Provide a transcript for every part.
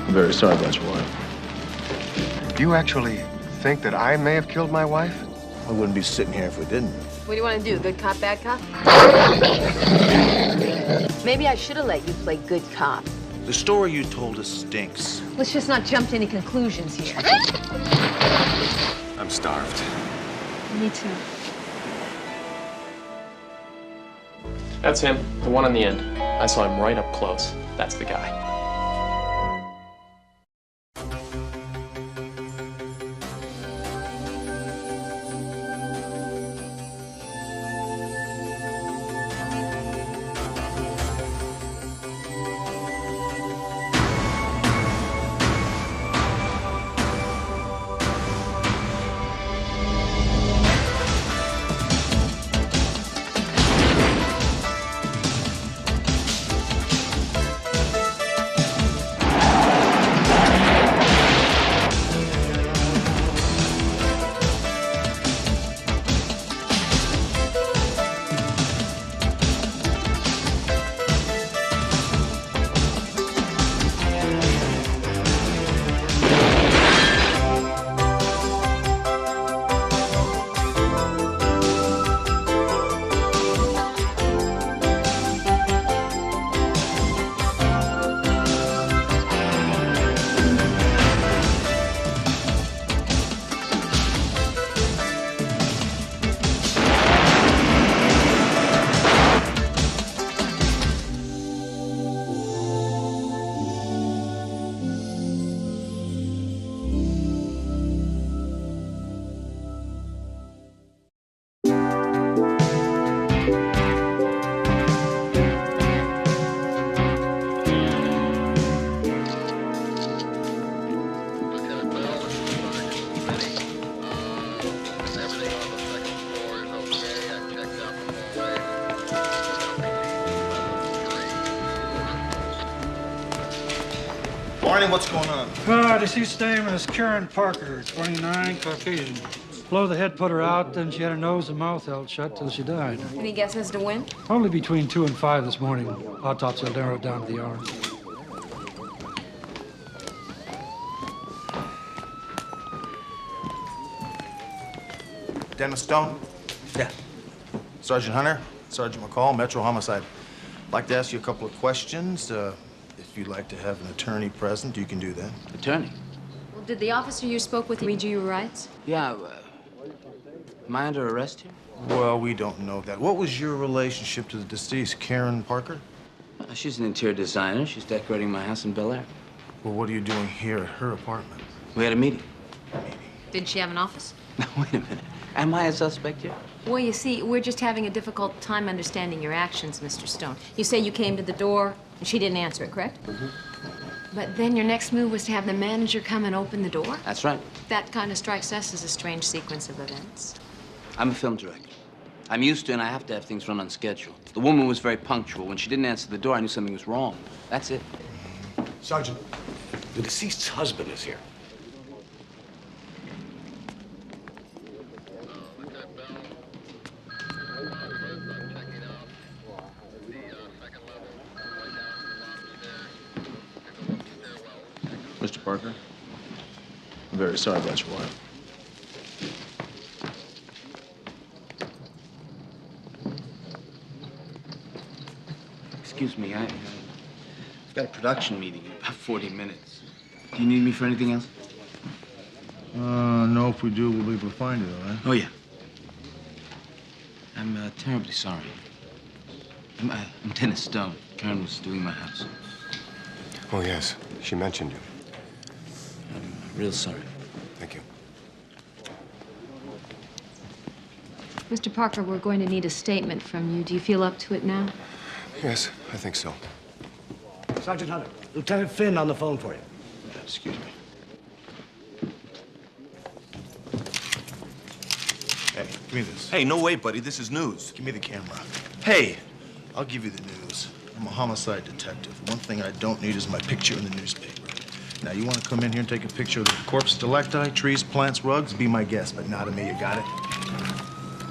I'm very sorry about your wife. Do you actually think that I may have killed my wife? I wouldn't be sitting here if we didn't. What do you want to do, good cop, bad cop? Maybe I should have let you play good cop. The story you told us stinks. Let's just not jump to any conclusions here. I'm starved. Me too. That's him, the one on the end. I saw him right up close. That's the guy. Morning, what's going on? Deceased name is Karen Parker, 29, Caucasian. Blow the head put her out, then she had her nose and mouth held shut till she died. Any guess as to when? Only between 2 and 5 this morning. Autopsy will narrow it down to the hour. Dennis Stone? Yeah. Sergeant Hunter? Sergeant McCall, Metro Homicide. I'd like to ask you a couple of questions. If you'd like to have an attorney present, you can do that. Attorney? Well, did the officer you spoke with read you your rights? Yeah, am I under arrest here? Well, we don't know that. What was your relationship to the deceased, Karen Parker? She's an interior designer. She's decorating my house in Bel Air. Well, what are you doing here at her apartment? We had a meeting. Did she have an office? Now, wait a minute. Am I a suspect here? Well, you see, we're just having a difficult time understanding your actions, Mr. Stone. You say you came to the door, and she didn't answer it, correct? Mm-hmm. But then your next move was to have the manager come and open the door? That's right. That kind of strikes us as a strange sequence of events. I'm a film director. I'm used to and I have to have things run on schedule. The woman was very punctual. When she didn't answer the door, I knew something was wrong. That's it. Sergeant, the deceased's husband is here. Mr. Parker, I'm very sorry about your wife. Excuse me, I've got a production meeting in about 40 minutes. Do you need me for anything else? No, if we do, we'll be able to find it, all right? Oh, yeah. I'm terribly sorry. I'm Dennis Stone. Karen was doing my house. Oh, yes. She mentioned you. I'm real sorry. Thank you. Mr. Parker, we're going to need a statement from you. Do you feel up to it now? Yes, I think so. Sergeant Hunter, Lieutenant Finn on the phone for you. Excuse me. Hey, give me this. Hey, no way, buddy. This is news. Give me the camera. Hey! I'll give you the news. I'm a homicide detective. One thing I don't need is my picture in the newspaper. Now, you want to come in here and take a picture of the corpse stalacti, trees, plants, rugs? Be my guest, but not of me. You got it?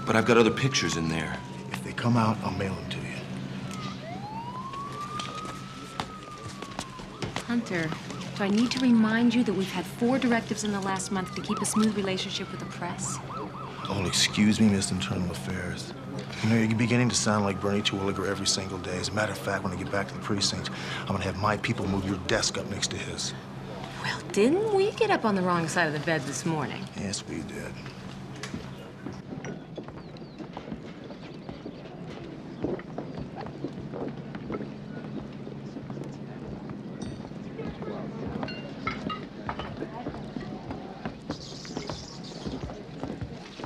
But I've got other pictures in there. If they come out, I'll mail them to you. Hunter, Do I need to remind you that we've had 4 directives in the last month to keep a smooth relationship with the press? Oh, excuse me, Miss Internal Affairs. You know, you're beginning to sound like Bernie Terwilliger every single day. As a matter of fact, when I get back to the precinct, I'm gonna have my people move your desk up next to his. Well, didn't we get up on the wrong side of the bed this morning? Yes, we did.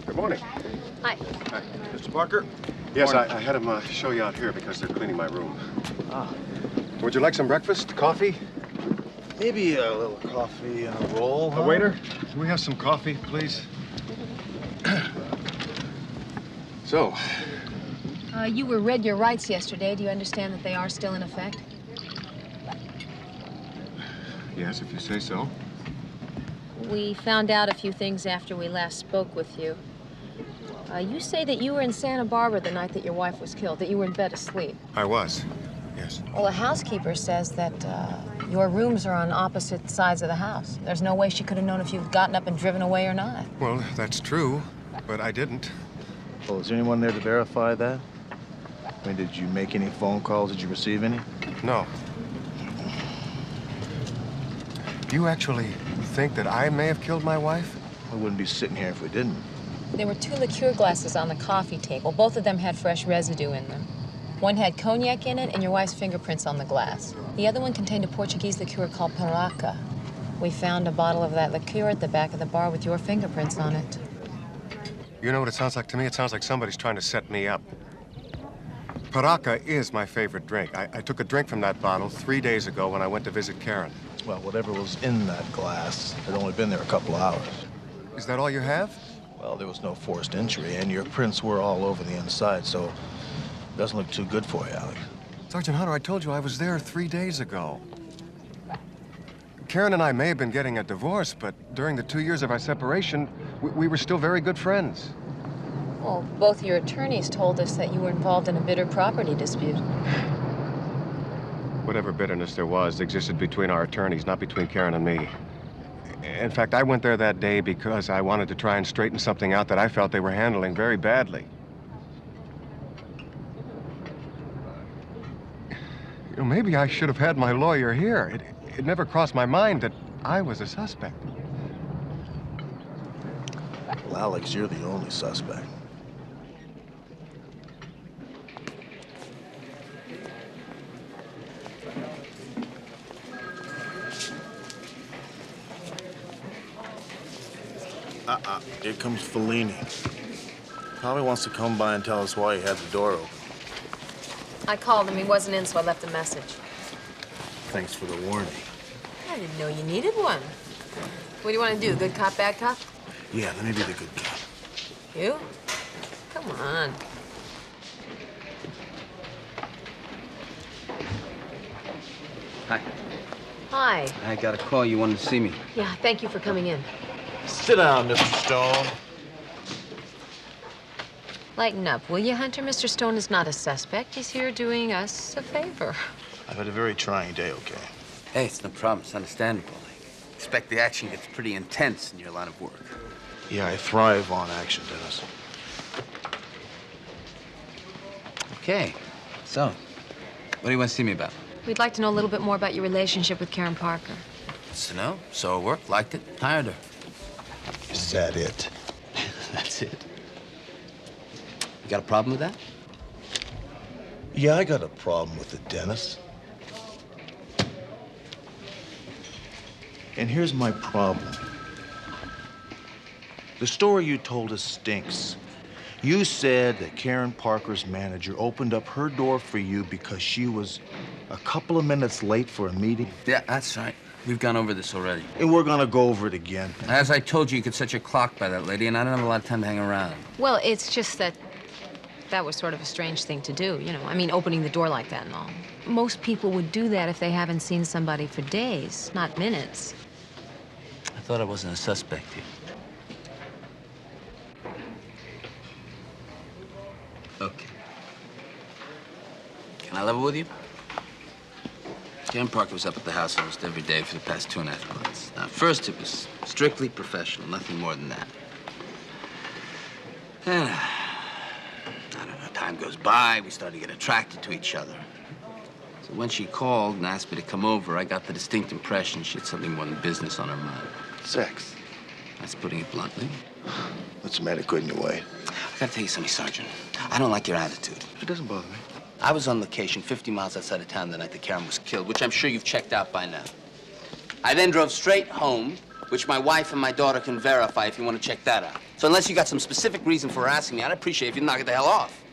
Good morning. Hi. Hi. Mr. Parker? Yes, I had him show you out here because they're cleaning my room. Ah. Would you like some breakfast? Coffee? Maybe a little coffee and a roll, huh? Waiter, can we have some coffee, please? So, You were read your rights yesterday. Do you understand that they are still in effect? yes, if you say so. We found out a few things after we last spoke with you. You say that you were in Santa Barbara the night that your wife was killed, that you were in bed asleep. I was, yes. Well, the housekeeper says that your rooms are on opposite sides of the house. There's no way she could have known if you'd gotten up and driven away or not. Well, that's true, but I didn't. Well, is there anyone there to verify that? I mean, did you make any phone calls? Did you receive any? No. You actually think that I may have killed my wife? I wouldn't be sitting here if we didn't. There were 2 liqueur glasses on the coffee table. Both of them had fresh residue in them. One had cognac in it and your wife's fingerprints on the glass. The other one contained a Portuguese liqueur called Paraca. We found a bottle of that liqueur at the back of the bar with your fingerprints on it. You know what it sounds like to me? It sounds like somebody's trying to set me up. Paraca is my favorite drink. I took a drink from that bottle 3 days ago when I went to visit Karen. Well, whatever was in that glass had only been there a couple hours. Is that all you have? Well, there was no forced entry, and your prints were all over the inside, so it doesn't look too good for you, Alec. Sergeant Hunter, I told you I was there 3 days ago. Karen and I may have been getting a divorce, but during the 2 years of our separation, we were still very good friends. Well, both your attorneys told us that you were involved in a bitter property dispute. Whatever bitterness there was existed between our attorneys, not between Karen and me. In fact, I went there that day because I wanted to try and straighten something out that I felt they were handling very badly. You know, maybe I should have had my lawyer here. It never crossed my mind that I was a suspect. Well, Alex, you're the only suspect. Here comes Fellini. Probably wants to come by and tell us why he had the door open. I called him. He wasn't in, so I left a message. Thanks for the warning. I didn't know you needed one. What do you want to do, good cop, bad cop? Yeah, let me be the good cop. You? Come on. Hi. Hi. I got a call. You wanted to see me. Yeah, thank you for coming in. Sit down, Mr. Stone. Lighten up, will you, Hunter? Mr. Stone is not a suspect. He's here doing us a favor. I've had a very trying day, okay? Hey, it's no problem. It's understandable. I expect the action gets pretty intense in your line of work. Yeah, I thrive on action, Dennis. Okay. So, what do you want to see me about? We'd like to know a little bit more about your relationship with Karen Parker. So, no. Saw her work, liked it, hired her. Is that it? That's it. You got a problem with that? Yeah, I got a problem with it, Dennis. And here's my problem. The story you told us stinks. You said that Karen Parker's manager opened up her door for you because she was a couple of minutes late for a meeting. Yeah, that's right. We've gone over this already. And we're gonna go over it again. As I told you could set your clock by that lady, and I don't have a lot of time to hang around. Well, it's just that was sort of a strange thing to do, you know. I mean, opening the door like that and all. Most people would do that if they haven't seen somebody for days, not minutes. I thought I wasn't a suspect here. Okay. Can I level with you? Karen Parker was up at the house almost every day for the past 2.5 months. Now, at first, it was strictly professional, nothing more than that. And, I don't know, time goes by, we started to get attracted to each other. So when she called and asked me to come over, I got the distinct impression she had something more than business on her mind. Sex. That's putting it bluntly. What's the matter? Couldn't you wait? I gotta tell you something, Sergeant. I don't like your attitude. It doesn't bother me. I was on location 50 miles outside of town the night that Karen was killed, which I'm sure you've checked out by now. I then drove straight home, which my wife and my daughter can verify if you want to check that out. So unless you got some specific reason for asking me, I'd appreciate if you knock it the hell off.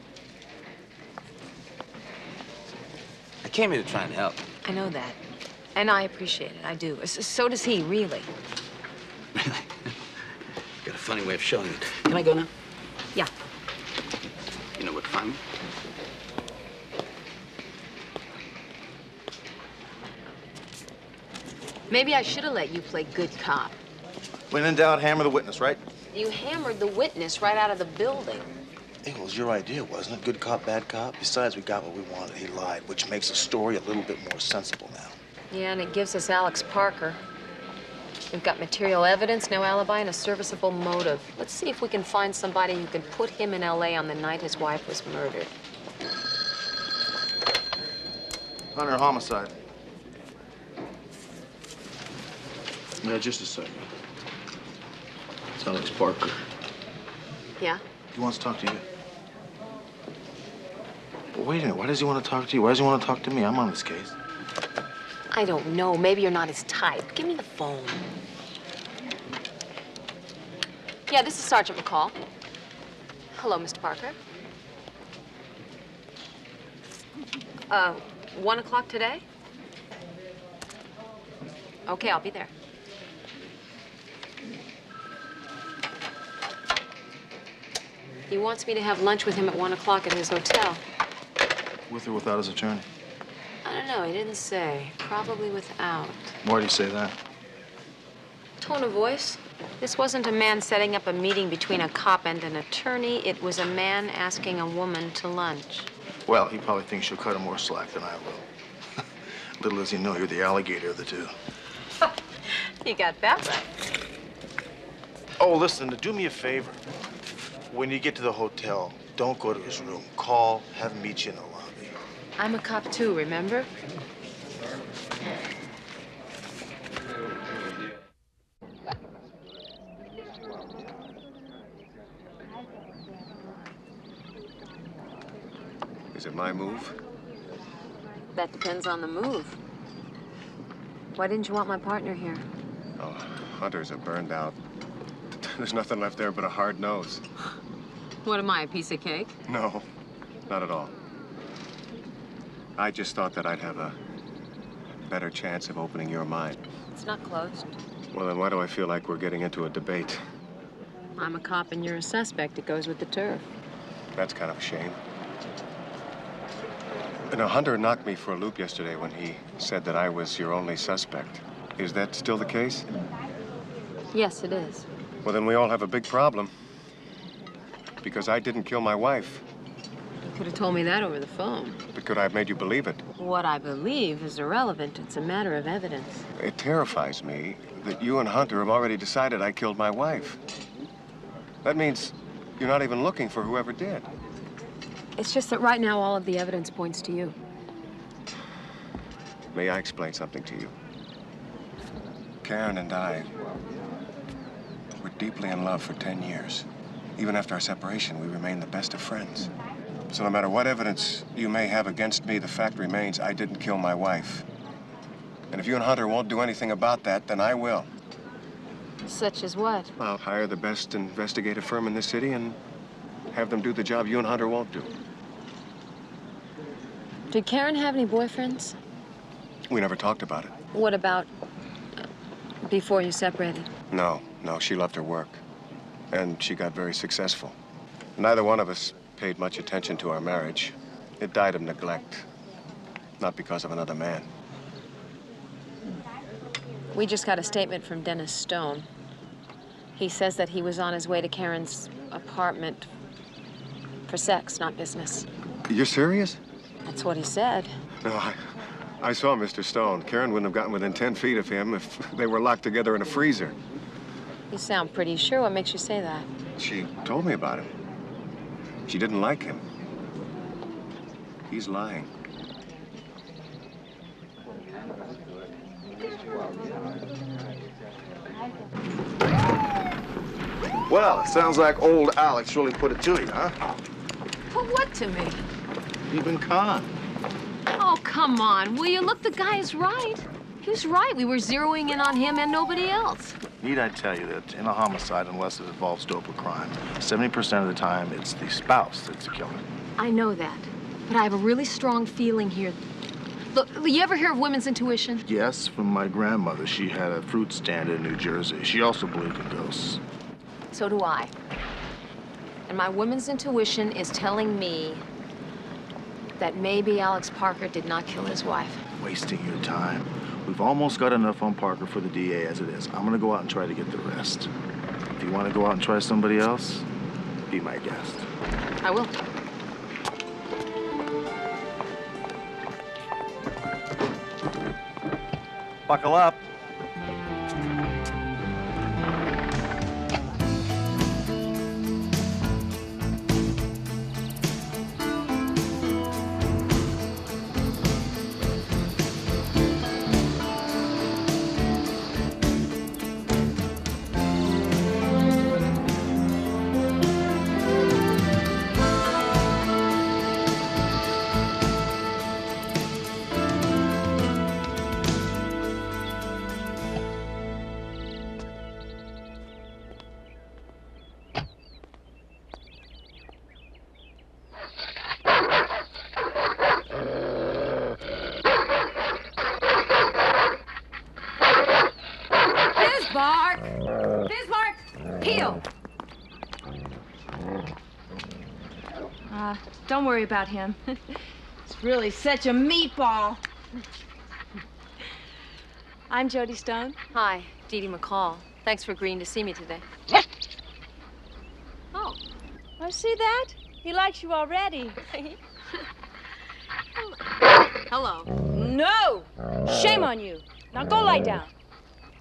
I came here to try and help. I know that. And I appreciate it. I do. So does he, really. Really? You got a funny way of showing it. Can I go now? Yeah. You know where to find me? Maybe I should have let you play good cop. When in doubt, hammer the witness, right? You hammered the witness right out of the building. It was your idea, wasn't it? Good cop, bad cop. Besides, we got what we wanted. He lied, which makes the story a little bit more sensible now. Yeah, and it gives us Alex Parker. We've got material evidence, no alibi, and a serviceable motive. Let's see if we can find somebody who can put him in L.A. on the night his wife was murdered. Hunter, homicide. Yeah, just a second. It's Alex Parker. Yeah? He wants to talk to you. Well, wait a minute. Why does he want to talk to you? Why does he want to talk to me? I'm on this case. I don't know. Maybe you're not his type. Give me the phone. Yeah, this is Sergeant McCall. Hello, Mr. Parker. 1 o'clock today? Okay, I'll be there. He wants me to have lunch with him at 1 o'clock at his hotel. With or without his attorney? I don't know, he didn't say. Probably without. Why do you say that? Tone of voice. This wasn't a man setting up a meeting between a cop and an attorney. It was a man asking a woman to lunch. Well, he probably thinks you'll cut him more slack than I will. Little does he know you're the alligator of the two. You got that right. Oh, listen, do me a favor. When you get to the hotel, don't go to his room. Call, have him meet you in the lobby. I'm a cop too, remember? Is it my move? That depends on the move. Why didn't you want my partner here? Oh, Hunter's a burned out. There's nothing left there but a hard nose. What am I, a piece of cake? No, not at all. I just thought that I'd have a better chance of opening your mind. It's not closed. Well, then why do I feel like we're getting into a debate? I'm a cop and you're a suspect. It goes with the turf. That's kind of a shame. You know, Hunter knocked me for a loop yesterday when he said that I was your only suspect. Is that still the case? Yes, it is. Well, then we all have a big problem. Because I didn't kill my wife. You could have told me that over the phone. But could I have made you believe it? What I believe is irrelevant. It's a matter of evidence. It terrifies me that you and Hunter have already decided I killed my wife. That means you're not even looking for whoever did. It's just that right now all of the evidence points to you. May I explain something to you? Karen and I were deeply in love for 10 years. Even after our separation, we remained the best of friends. So no matter what evidence you may have against me, the fact remains I didn't kill my wife. And if you and Hunter won't do anything about that, then I will. Such as what? I'll hire the best investigative firm in this city and have them do the job you and Hunter won't do. Did Karen have any boyfriends? We never talked about it. What about before you separated? No, she loved her work. And she got very successful. Neither one of us paid much attention to our marriage. It died of neglect, not because of another man. We just got a statement from Dennis Stone. He says that he was on his way to Karen's apartment for sex, not business. You're serious? That's what he said. No, I saw Mr. Stone. Karen wouldn't have gotten within 10 feet of him if they were locked together in a freezer. You sound pretty sure. What makes you say that? She told me about him. She didn't like him. He's lying. Well, it sounds like old Alex really put it to you, huh? Put what to me? You've been conned. Oh, come on, will you? Look, the guy is right. He was right. We were zeroing in on him and nobody else. Need I tell you that in a homicide, unless it involves dope or crime, 70% of the time it's the spouse that's the killer. I know that, but I have a really strong feeling here. Look, you ever hear of women's intuition? Yes, from my grandmother. She had a fruit stand in New Jersey. She also believed in ghosts. So do I. And my woman's intuition is telling me that maybe Alex Parker did not kill his wife. Wasting your time. We've almost got enough on Parker for the DA as it is. I'm gonna go out and try to get the rest. If you want to go out and try somebody else, be my guest. I will. Buckle up. Don't worry about him. It's really such a meatball. I'm Jody Stone. Hi, Dee Dee McCall. Thanks for agreeing to see me today. Oh. I see that. He likes you already. Hello. No! Shame on you. Now go lie down.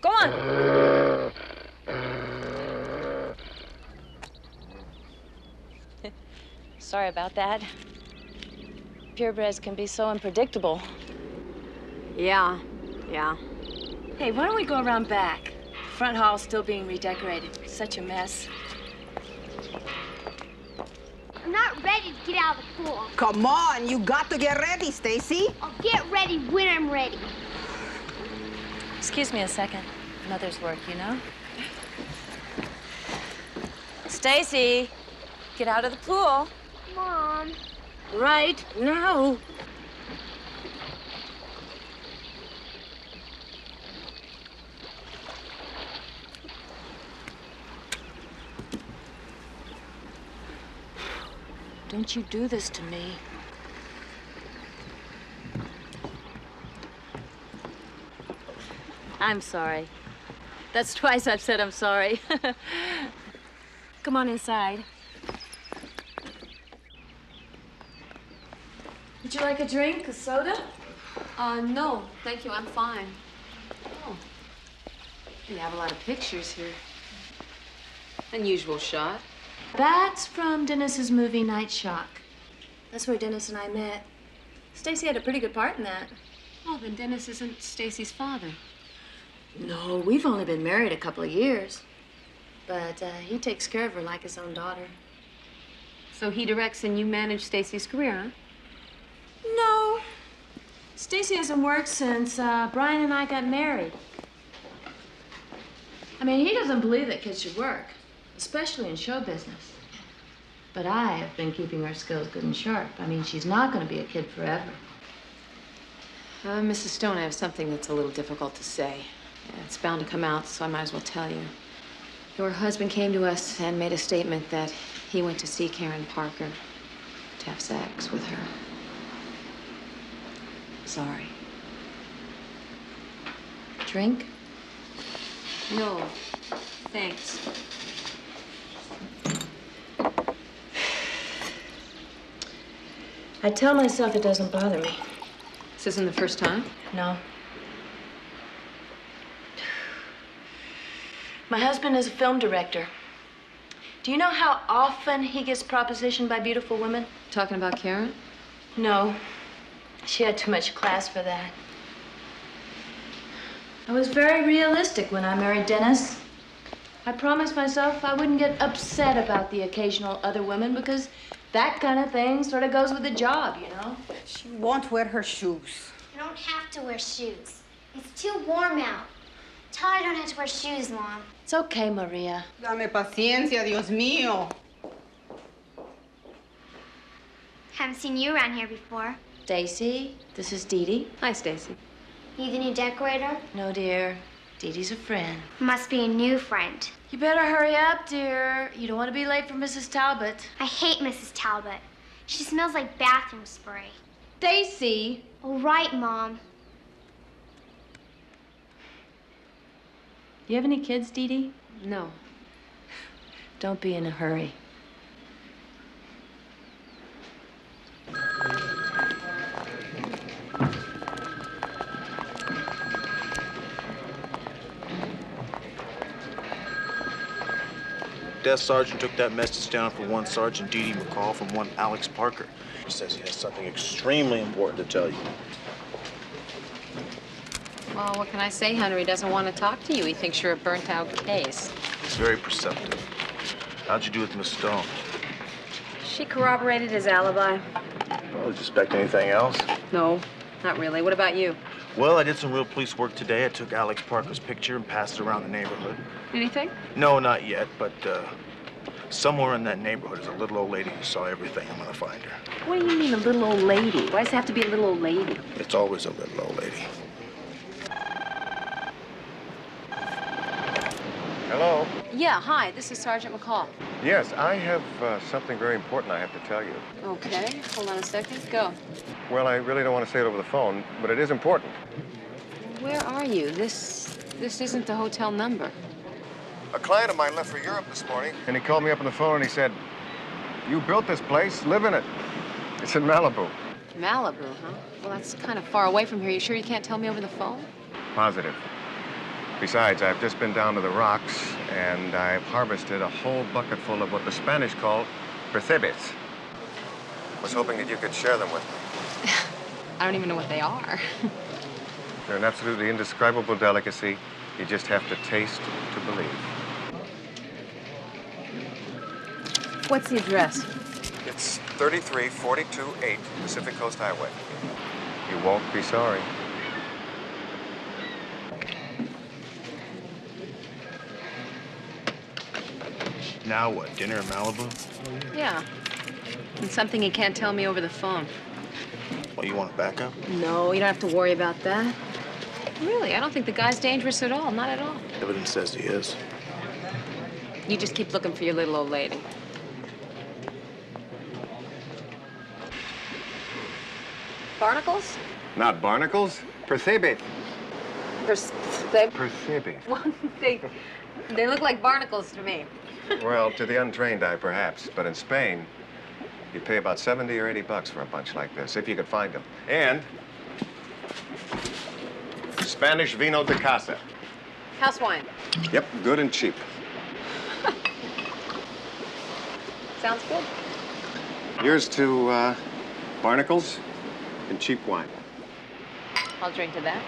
Go on. Sorry about that. Purebreds can be so unpredictable. Yeah. Hey, why don't we go around back? Front hall's still being redecorated. Such a mess. I'm not ready to get out of the pool. Come on, you got to get ready, Stacy. I'll get ready when I'm ready. Excuse me a second. Mother's work, you know? Stacy, get out of the pool. Mom. Right now. Don't you do this to me. I'm sorry. That's twice I've said I'm sorry. Come on inside. Would you like a drink, a soda? No, thank you. I'm fine. Oh. You have a lot of pictures here. Unusual shot. That's from Dennis's movie Night Shock. That's where Dennis and I met. Stacy had a pretty good part in that. Oh, then Dennis isn't Stacy's father. No, we've only been married a couple of years. But he takes care of her like his own daughter. So he directs and you manage Stacy's career, huh? No. Stacy hasn't worked since Brian and I got married. I mean, he doesn't believe that kids should work, especially in show business. But I have been keeping her skills good and sharp. I mean, she's not going to be a kid forever. Mrs. Stone, I have something that's a little difficult to say. It's bound to come out, so I might as well tell you. Your husband came to us and made a statement that he went to see Karen Parker to have sex with her. Sorry. Drink? No, thanks. I tell myself it doesn't bother me. This isn't the first time? No. My husband is a film director. Do you know how often he gets propositioned by beautiful women? Talking about Karen? No. She had too much class for that. I was very realistic when I married Dennis. I promised myself I wouldn't get upset about the occasional other women because that kind of thing sort of goes with the job, you know? She won't wear her shoes. You don't have to wear shoes. It's too warm out. Tell her I don't have to wear shoes, Mom. It's okay, Maria. Dame paciencia, Dios mío. Haven't seen you around here before. Stacy, this is Dee Dee. Hi, Stacy. You the new decorator? No, dear. Dee Dee's a friend. Must be a new friend. You better hurry up, dear. You don't want to be late for Mrs. Talbot. I hate Mrs. Talbot. She smells like bathroom spray. Stacy! All right, Mom. You have any kids, Dee Dee? No. Don't be in a hurry. Desk sergeant took that message down for one Sergeant Dee Dee McCall from one Alex Parker. He says he has something extremely important to tell you. Well, what can I say, Hunter? He doesn't want to talk to you. He thinks you're a burnt-out case. He's very perceptive. How'd you do with Miss Stone? She corroborated his alibi. Well, did you expect anything else? No, not really. What about you? Well, I did some real police work today. I took Alex Parker's picture and passed it around the neighborhood. Anything? No, not yet, but somewhere in that neighborhood is a little old lady who saw everything. I'm gonna find her. What do you mean, a little old lady? Why does it have to be a little old lady? It's always a little old lady. Hello? Yeah, hi. This is Sergeant McCall. Yes, I have something very important I have to tell you. Okay. Hold on a second. Go. Well, I really don't want to say it over the phone, but it is important. Where are you? This isn't the hotel number. A client of mine left for Europe this morning, and he called me up on the phone and he said, "You built this place, live in it." It's in Malibu. Malibu, huh? Well, that's kind of far away from here. You sure you can't tell me over the phone? Positive. Besides, I've just been down to the rocks, and I've harvested a whole bucket full of what the Spanish call percebes. Was hoping that you could share them with me. I don't even know what they are. They're an absolutely indescribable delicacy. You just have to taste to believe. What's the address? It's 33428 Pacific Coast Highway. You won't be sorry. Now what, dinner in Malibu? Yeah. And something he can't tell me over the phone. Well, you want to back up? No, you don't have to worry about that. Really, I don't think the guy's dangerous at all. Not at all. Evidence says he is. You just keep looking for your little old lady. Barnacles? Not barnacles, percebes. Percebes. Well, they look like barnacles to me. Well, to the untrained eye, perhaps. But in Spain, you'd pay about 70 or 80 bucks for a bunch like this, if you could find them. And Spanish vino de casa. House wine. Yep, good and cheap. Sounds good. Here's to barnacles and cheap wine. I'll drink to that.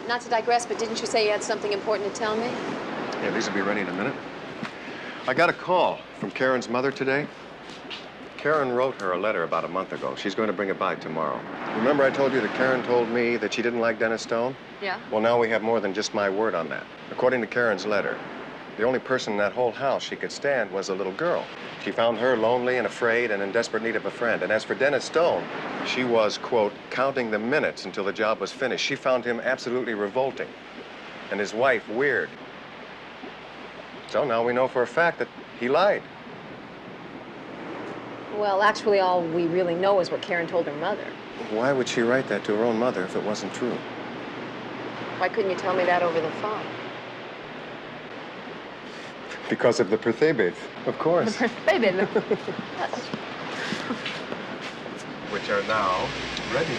Not to digress, but didn't you say you had something important to tell me? Yeah, these will be ready in a minute. I got a call from Karen's mother today. Karen wrote her a letter about a month ago. She's going to bring it by tomorrow. Remember I told you that Karen told me that she didn't like Dennis Stone? Yeah. Well, now we have more than just my word on that. According to Karen's letter, the only person in that whole house she could stand was a little girl. She found her lonely and afraid and in desperate need of a friend. And as for Dennis Stone, she was, quote, counting the minutes until the job was finished. She found him absolutely revolting and his wife weird. So now we know for a fact that he lied. Well, actually, all we really know is what Karen told her mother. Why would she write that to her own mother if it wasn't true? Why couldn't you tell me that over the phone? Because of the perthebes, of course. The perthebes. Which are now ready.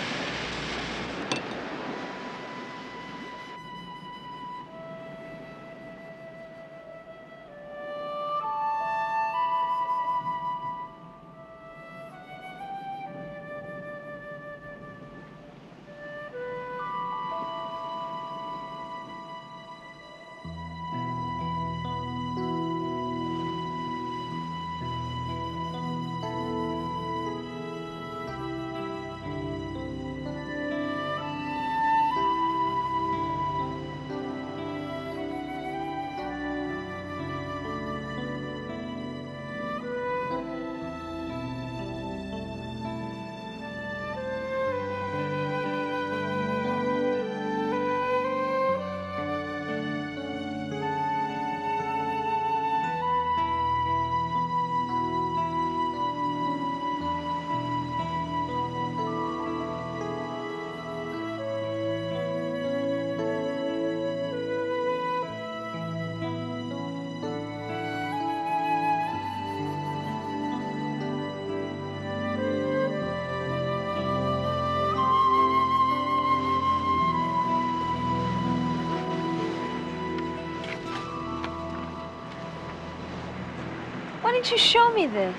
Why didn't you show me this?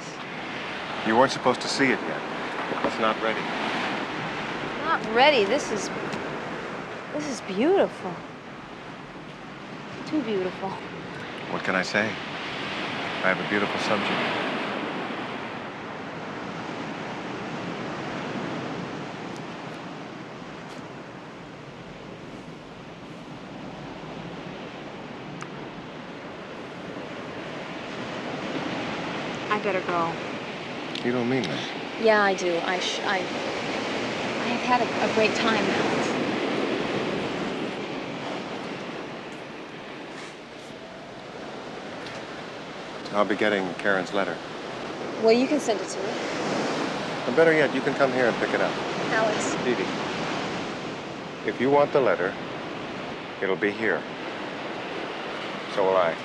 You weren't supposed to see it yet. It's not ready. Not ready. This is beautiful. Too beautiful. What can I say? I have a beautiful subject. I better go. You don't mean that. Yeah, I do. I have had a great time, Alex. I'll be getting Karen's letter. Well, you can send it to me. Or better yet, you can come here and pick it up. Alex. Dee Dee, if you want the letter, it'll be here. So will I.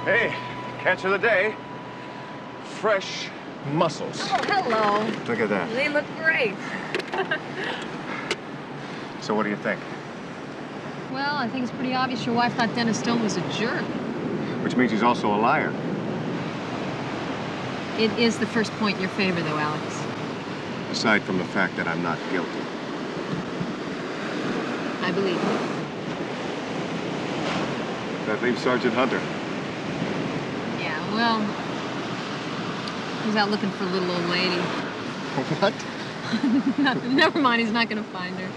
Hey, catch of the day. Fresh mussels. Oh, hello. Look at that. They look great. So what do you think? Well, I think it's pretty obvious your wife thought Dennis Stone was a jerk. Which means he's also a liar. It is the first point in your favor, though, Alex. Aside from the fact that I'm not guilty. I believe you. That leaves Sergeant Hunter. Yeah, well, he's out looking for a little old lady. What? Nothing. Never mind, he's not going to find her.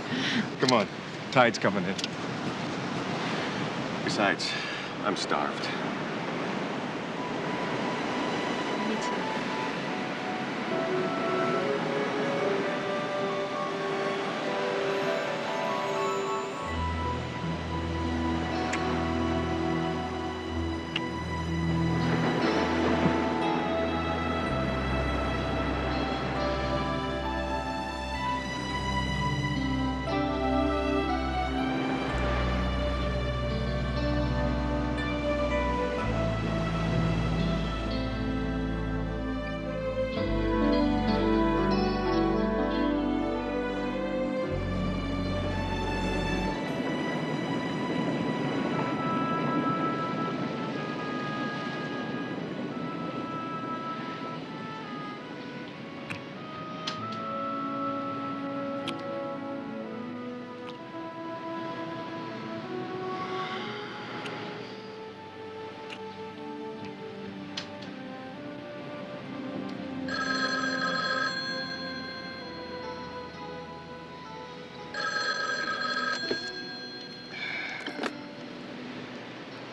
Come on, tide's coming in. Besides, I'm starved. Me too.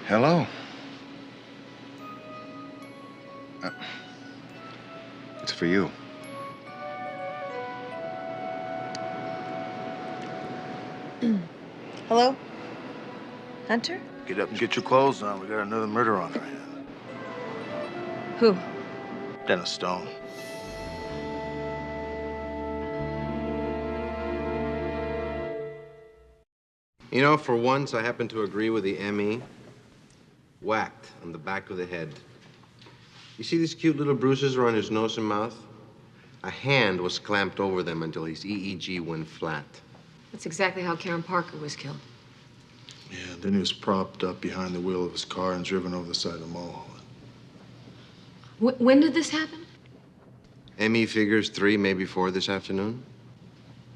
Hello. It's for you. Hello? Hunter? Get up and get your clothes on. We got another murder on our hands. Who? Dennis Stone. You know, for once, I happen to agree with the ME. Whacked on the back of the head. You see these cute little bruises around his nose and mouth? A hand was clamped over them until his EEG went flat. That's exactly how Karen Parker was killed. Yeah, then he was propped up behind the wheel of his car and driven over the side of the mall. When did this happen? ME figures 3, maybe 4 this afternoon.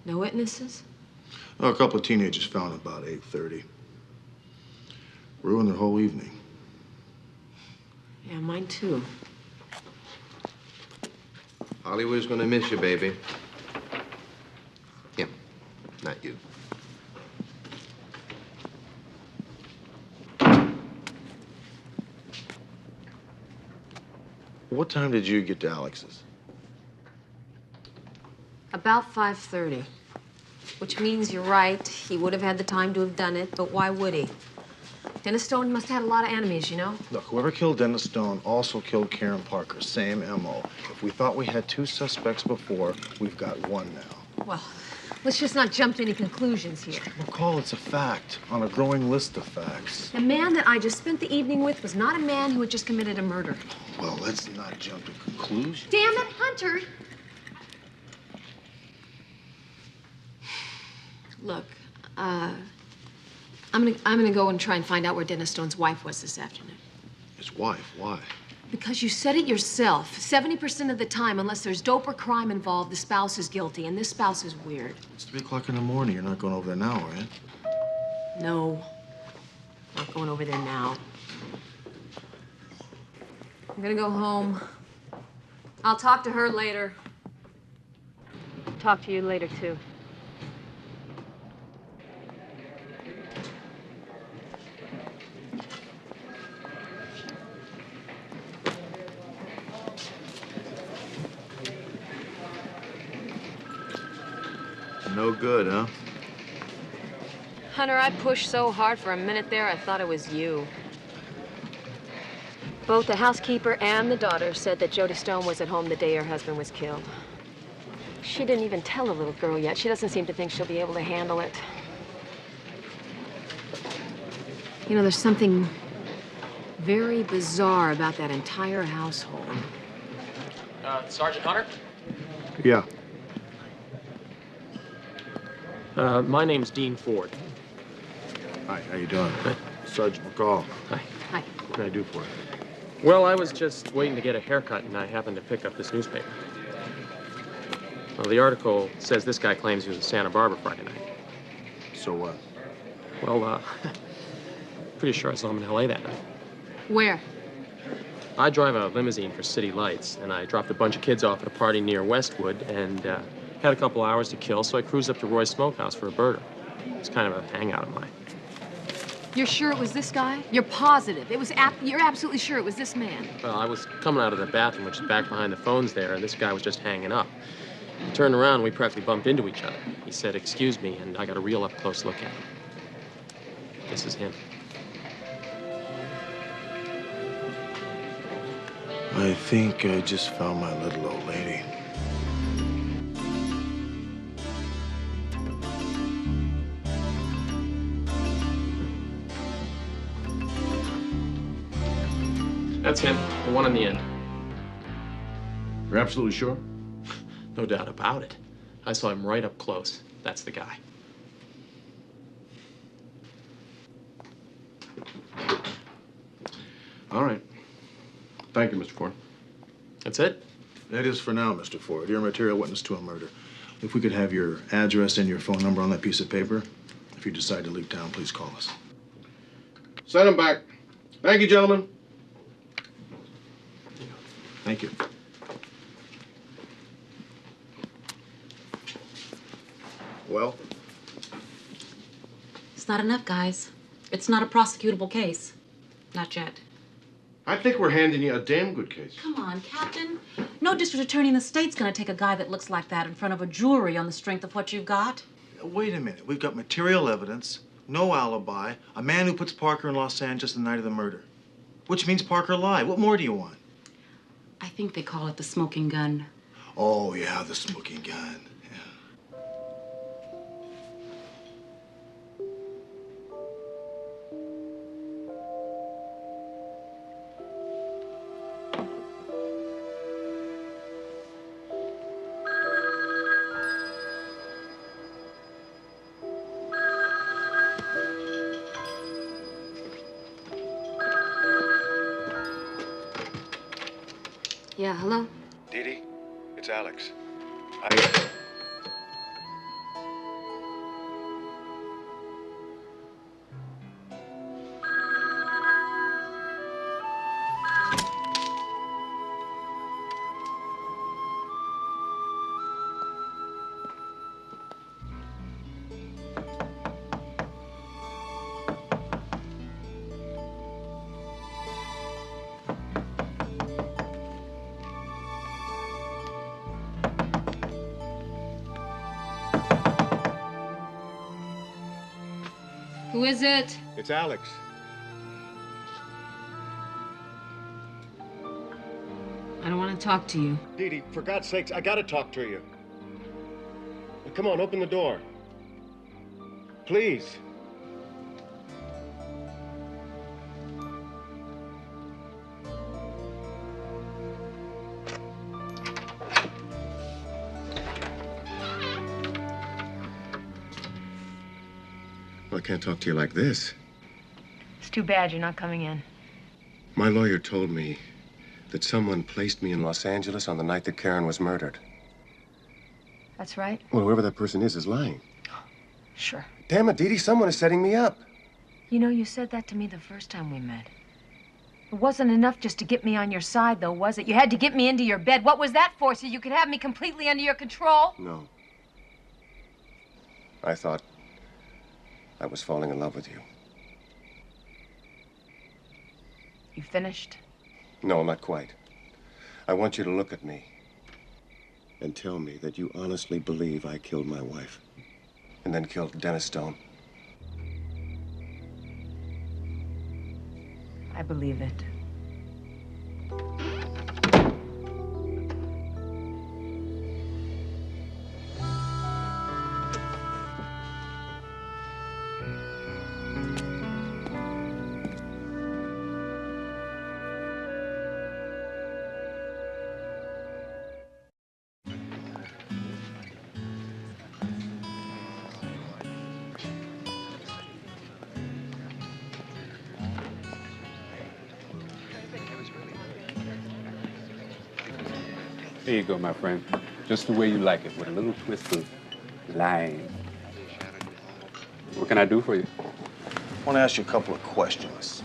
No witnesses? Oh, a couple of teenagers found him about 8:30. Ruined their whole evening. Yeah, mine too. Hollywood's gonna miss you, baby. Him, not you. What time did you get to Alex's? About 5:30. Which means you're right. He would have had the time to have done it, but why would he? Dennis Stone must have had a lot of enemies, you know? Look, whoever killed Dennis Stone also killed Karen Parker. Same MO. If we thought we had 2 suspects before, we've got 1 now. Well, let's just not jump to any conclusions here. McCall, it's a fact on a growing list of facts. The man that I just spent the evening with was not a man who had just committed a murder. Well, let's not jump to conclusions. Damn it, Hunter! Look, I'm gonna go and try and find out where Dennis Stone's wife was this afternoon. His wife? Why? Because you said it yourself. 70% of the time, unless there's dope or crime involved, the spouse is guilty, and this spouse is weird. It's 3 o'clock in the morning. You're not going over there now, are you? No, not going over there now. I'm gonna go home. I'll talk to her later. Talk to you later, too. No good, huh? Hunter, I pushed so hard for a minute there, I thought it was you. Both the housekeeper and the daughter said that Jody Stone was at home the day her husband was killed. She didn't even tell the little girl yet. She doesn't seem to think she'll be able to handle it. You know, there's something very bizarre about that entire household. Sergeant Hunter? Yeah. My name's Dean Ford. Hi, how you doing? Sergeant McCall. Hi. Hi. What can I do for you? Well, I was just waiting to get a haircut, and I happened to pick up this newspaper. Well, the article says this guy claims he was in Santa Barbara Friday night. So what? Well, pretty sure I saw him in L.A. that night. Where? I drive a limousine for City Lights, and I dropped a bunch of kids off at a party near Westwood, and had a couple hours to kill, so I cruised up to Roy's Smokehouse for a burger. It's kind of a hangout of mine. You're sure it was this guy? You're positive? You're absolutely sure it was this man? Well, I was coming out of the bathroom, which is back behind the phones there, and this guy was just hanging up. I turned around, and we practically bumped into each other. He said, "Excuse me," and I got a real up-close look at him. This is him. I think I just found my little old lady. That's him, the one on the end. You're absolutely sure? No doubt about it. I saw him right up close. That's the guy. All right. Thank you, Mr. Ford. That's it? That is for now, Mr. Ford. You're a material witness to a murder. If we could have your address and your phone number on that piece of paper, if you decide to leave town, please call us. Send him back. Thank you, gentlemen. Thank you. Well? It's not enough, guys. It's not a prosecutable case. Not yet. I think we're handing you a damn good case. Come on, Captain. No district attorney in the state's gonna take a guy that looks like that in front of a jury on the strength of what you've got. Wait a minute. We've got material evidence, no alibi, a man who puts Parker in Los Angeles the night of the murder. Which means Parker lied. What more do you want? I think they call it the smoking gun. Oh, yeah, the smoking gun. Yeah, hello? Dee Dee, it's Alex. Who is it? It's Alex. I don't want to talk to you. Dee Dee, for God's sakes, I gotta talk to you. Come on, open the door. Please. Well, I can't talk to you like this. It's too bad you're not coming in. My lawyer told me that someone placed me in Los Angeles on the night that Karen was murdered. That's right? Well, whoever that person is lying. Sure. Damn it, Dee Dee, someone is setting me up. You know, you said that to me the first time we met. It wasn't enough just to get me on your side, though, was it? You had to get me into your bed. What was that for, so you could have me completely under your control? No. I thought I was falling in love with you. You finished? No, not quite. I want you to look at me and tell me that you honestly believe I killed my wife and then killed Dennis Stone. I believe it. There you go, my friend. Just the way you like it, with a little twist of lime. What can I do for you? I want to ask you a couple of questions.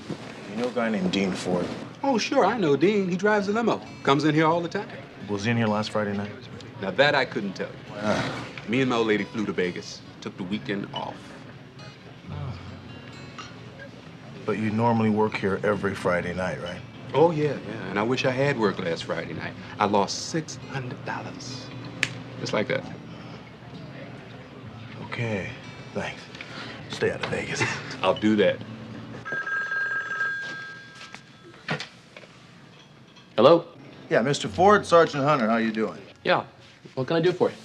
You know a guy named Dean Ford? Oh, sure, I know Dean. He drives a limo. Comes in here all the time. Was he in here last Friday night? Now that I couldn't tell you. Me and my old lady flew to Vegas. Took the weekend off. But you normally work here every Friday night, right? Oh, yeah. And I wish I had worked last Friday night. I lost $600. Just like that. Okay, thanks. Stay out of Vegas. I'll do that. Hello? Yeah, Mr. Ford, Sergeant Hunter, how you doing? Yeah. What can I do for you?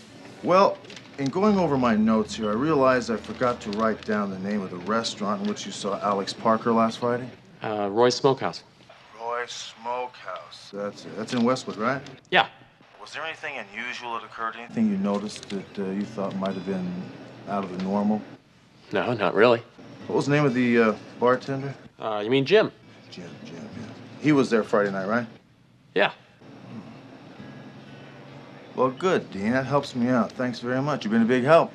Well, in going over my notes here, I realized I forgot to write down the name of the restaurant in which you saw Alex Parker last Friday. Roy's Smokehouse. Roy's Smokehouse. That's it. That's in Westwood, right? Yeah. Was there anything unusual that occurred? Anything you noticed that you thought might have been out of the normal? No, not really. What was the name of the bartender? You mean Jim? Jim, yeah. He was there Friday night, right? Yeah. Well, good, Dean. That helps me out. Thanks very much. You've been a big help.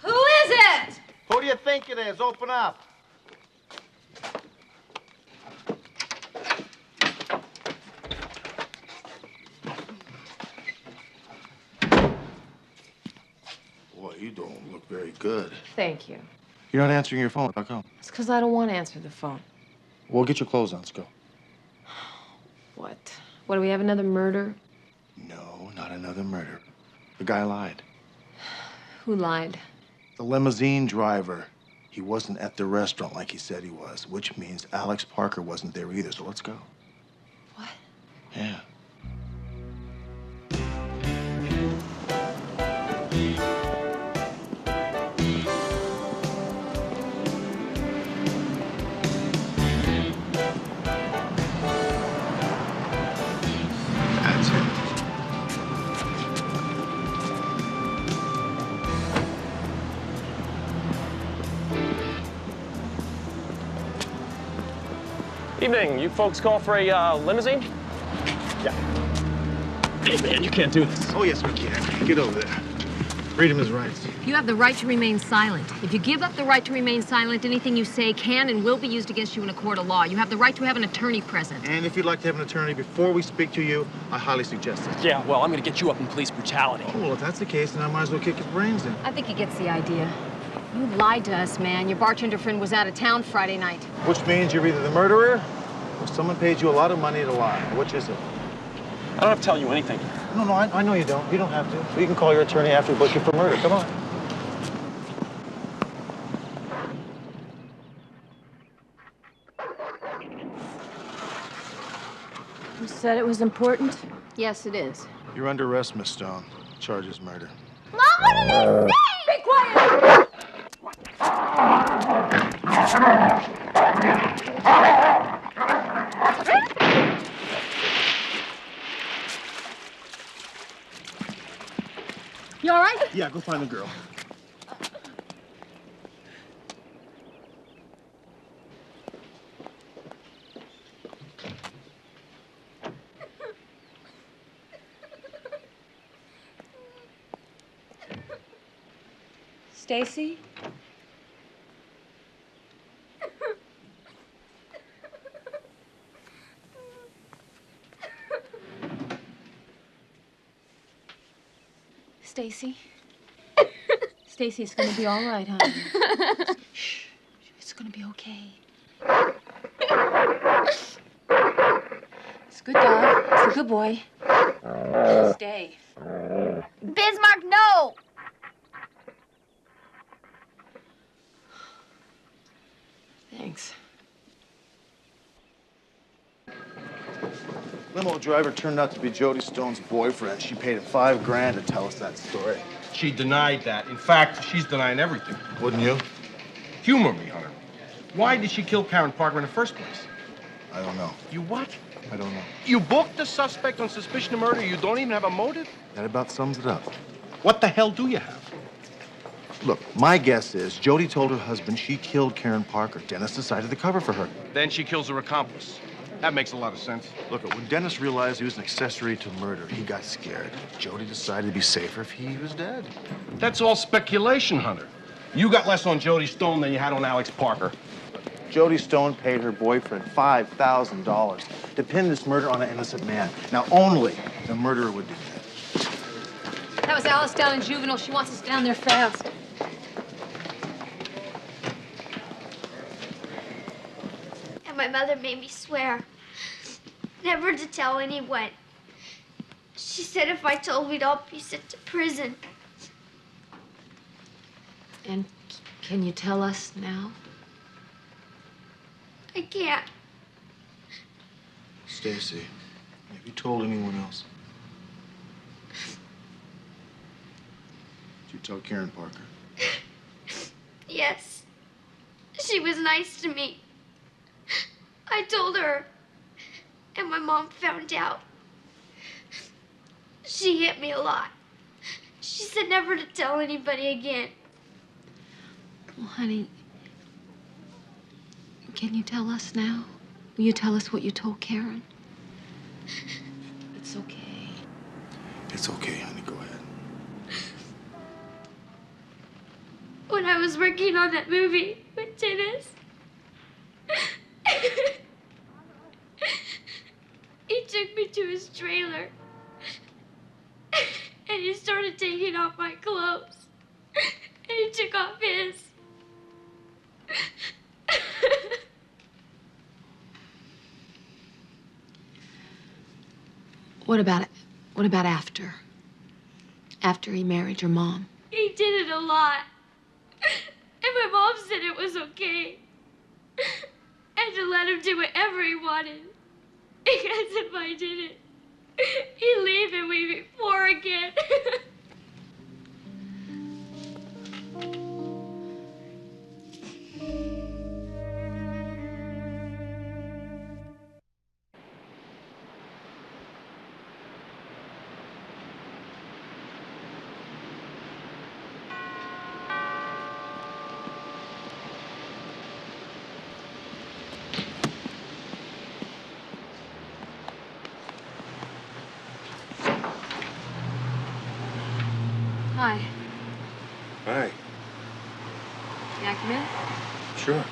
Who is it? Who do you think it is? Open up. Boy, you don't look very good. Thank you. You're not answering your phone. How come? It's because I don't want to answer the phone. Well, get your clothes on. Let's go. What? What, do we have another murder? No, not another murder. The guy lied. Who lied? The limousine driver. He wasn't at the restaurant like he said he was, which means Alex Parker wasn't there either, so let's go. What? Yeah. That's it. Evening. You folks call for a limousine? Yeah. Hey, man, you can't do this. Oh, yes, we can. Get over there. Freedom is rights. You have the right to remain silent. If you give up the right to remain silent, anything you say can and will be used against you in a court of law. You have the right to have an attorney present. And if you'd like to have an attorney before we speak to you, I highly suggest it. Yeah, well, I'm gonna get you up in police brutality. Oh, well, if that's the case, then I might as well kick his brains in. I think he gets the idea. You lied to us, man. Your bartender friend was out of town Friday night. Which means you're either the murderer or someone paid you a lot of money to lie. Which is it? I don't have to tell you anything. No, I know you don't. You don't have to. But you can call your attorney after we book you for murder. Come on. You said it was important? Yes, it is. You're under arrest, Miss Stone. Charge is murder. Mom, what did I say? Be quiet! You all right? Yeah, go find the girl. Stacy? Stacy? Stacy, it's gonna be all right, honey. Shh. It's gonna be okay. It's a good dog. It's a good boy. Stay. Bismarck, no! Thanks. Limo driver turned out to be Jody Stone's boyfriend. She paid him $5 grand to tell us that story. She denied that. In fact, she's denying everything. Wouldn't you? Humor me, Hunter. Why did she kill Karen Parker in the first place? I don't know. You what? I don't know. You booked the suspect on suspicion of murder. You don't even have a motive? That about sums it up. What the hell do you have? Look, my guess is Jody told her husband she killed Karen Parker. Dennis decided to cover for her. Then she kills her accomplice. That makes a lot of sense. Look, when Dennis realized he was an accessory to murder, he got scared. Jody decided it'd be safer if he was dead. That's all speculation, Hunter. You got less on Jody Stone than you had on Alex Parker. Jody Stone paid her boyfriend $5,000 to pin this murder on an innocent man. Now, only the murderer would do that. That was Alice down in juvenile. She wants us down there fast. And my mother made me swear never to tell anyone. She said if I told, we'd all be sent to prison. And can you tell us now? I can't. Stacy, have you told anyone else? Did you tell Karen Parker? Yes. She was nice to me. I told her. And my mom found out. She hit me a lot. She said never to tell anybody again. Well, honey, can you tell us now? Will you tell us what you told Karen? It's okay. It's okay, honey. Go ahead. When I was working on that movie with Dennis, he took me to his trailer and he started taking off my clothes and he took off his. What about after? After he married your mom? He did it a lot. And my mom said it was okay. And to let him do whatever he wanted. Because if I did it, he'd leave and we'd be poor again. Hi. Hi. May I come in? Sure.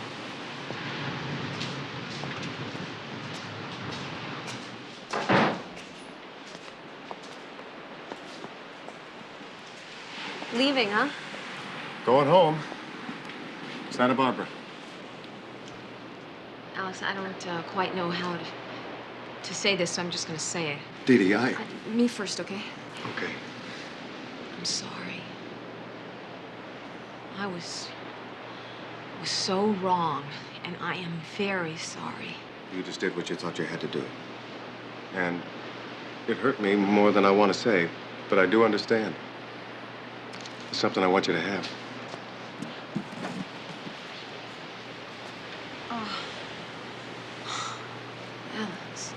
Leaving, huh? Going home. Santa Barbara. Alex, I don't quite know how to say this, so I'm just gonna say it. Dee Dee, Me first, okay? Okay. I'm sorry. I was so wrong, and I am very sorry. You just did what you thought you had to do. And it hurt me more than I want to say, but I do understand. It's something I want you to have. Oh. Alex.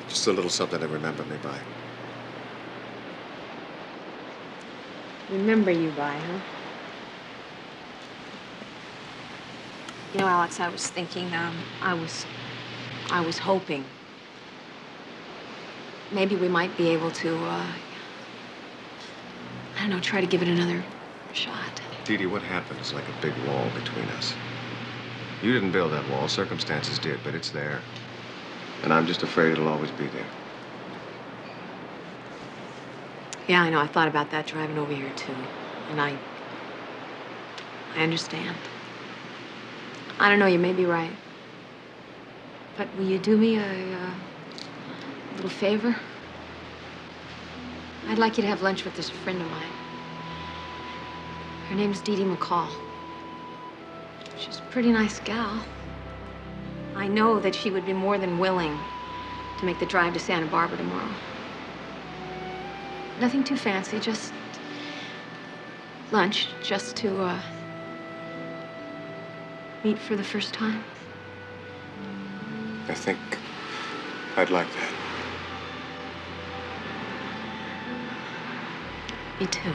Just a little something to remember me by. Remember you by, huh? You know, Alex, I was thinking, I was hoping maybe we might be able to, I don't know, try to give it another shot. Dee Dee, what happened is like a big wall between us. You didn't build that wall, circumstances did, but it's there. And I'm just afraid it'll always be there. Yeah, I know. I thought about that driving over here, too. And I understand. I don't know, you may be right. But will you do me a little favor? I'd like you to have lunch with this friend of mine. Her name's Dee Dee McCall. She's a pretty nice gal. I know that she would be more than willing to make the drive to Santa Barbara tomorrow. Nothing too fancy, just lunch, just to meet for the first time. I think I'd like that. Me too.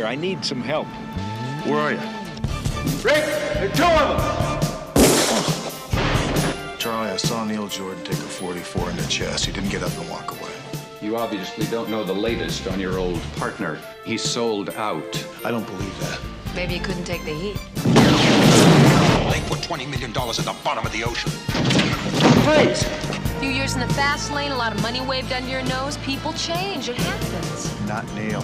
I need some help. Where are you? Rick, there are two of them! Charlie, I saw Neil Jordan take a 44 in the chest. He didn't get up and walk away. You obviously don't know the latest on your old partner. He's sold out. I don't believe that. Maybe you couldn't take the heat. They put $20 million at the bottom of the ocean. Please! A few years in the fast lane, a lot of money waved under your nose. People change. It happens. Not Neil.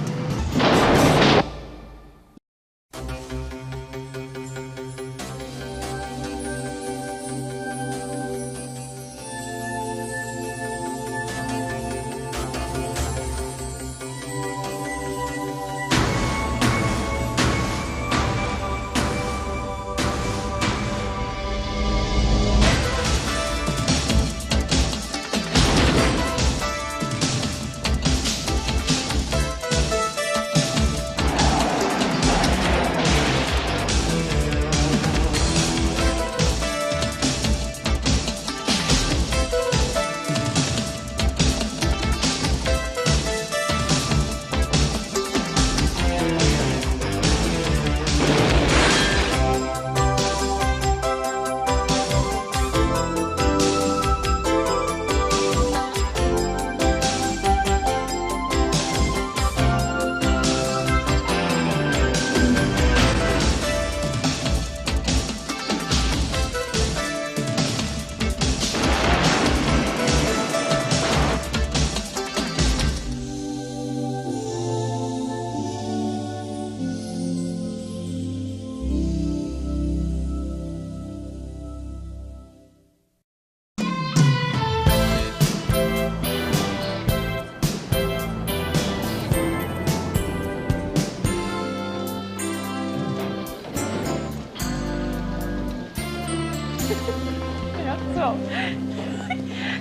Yeah,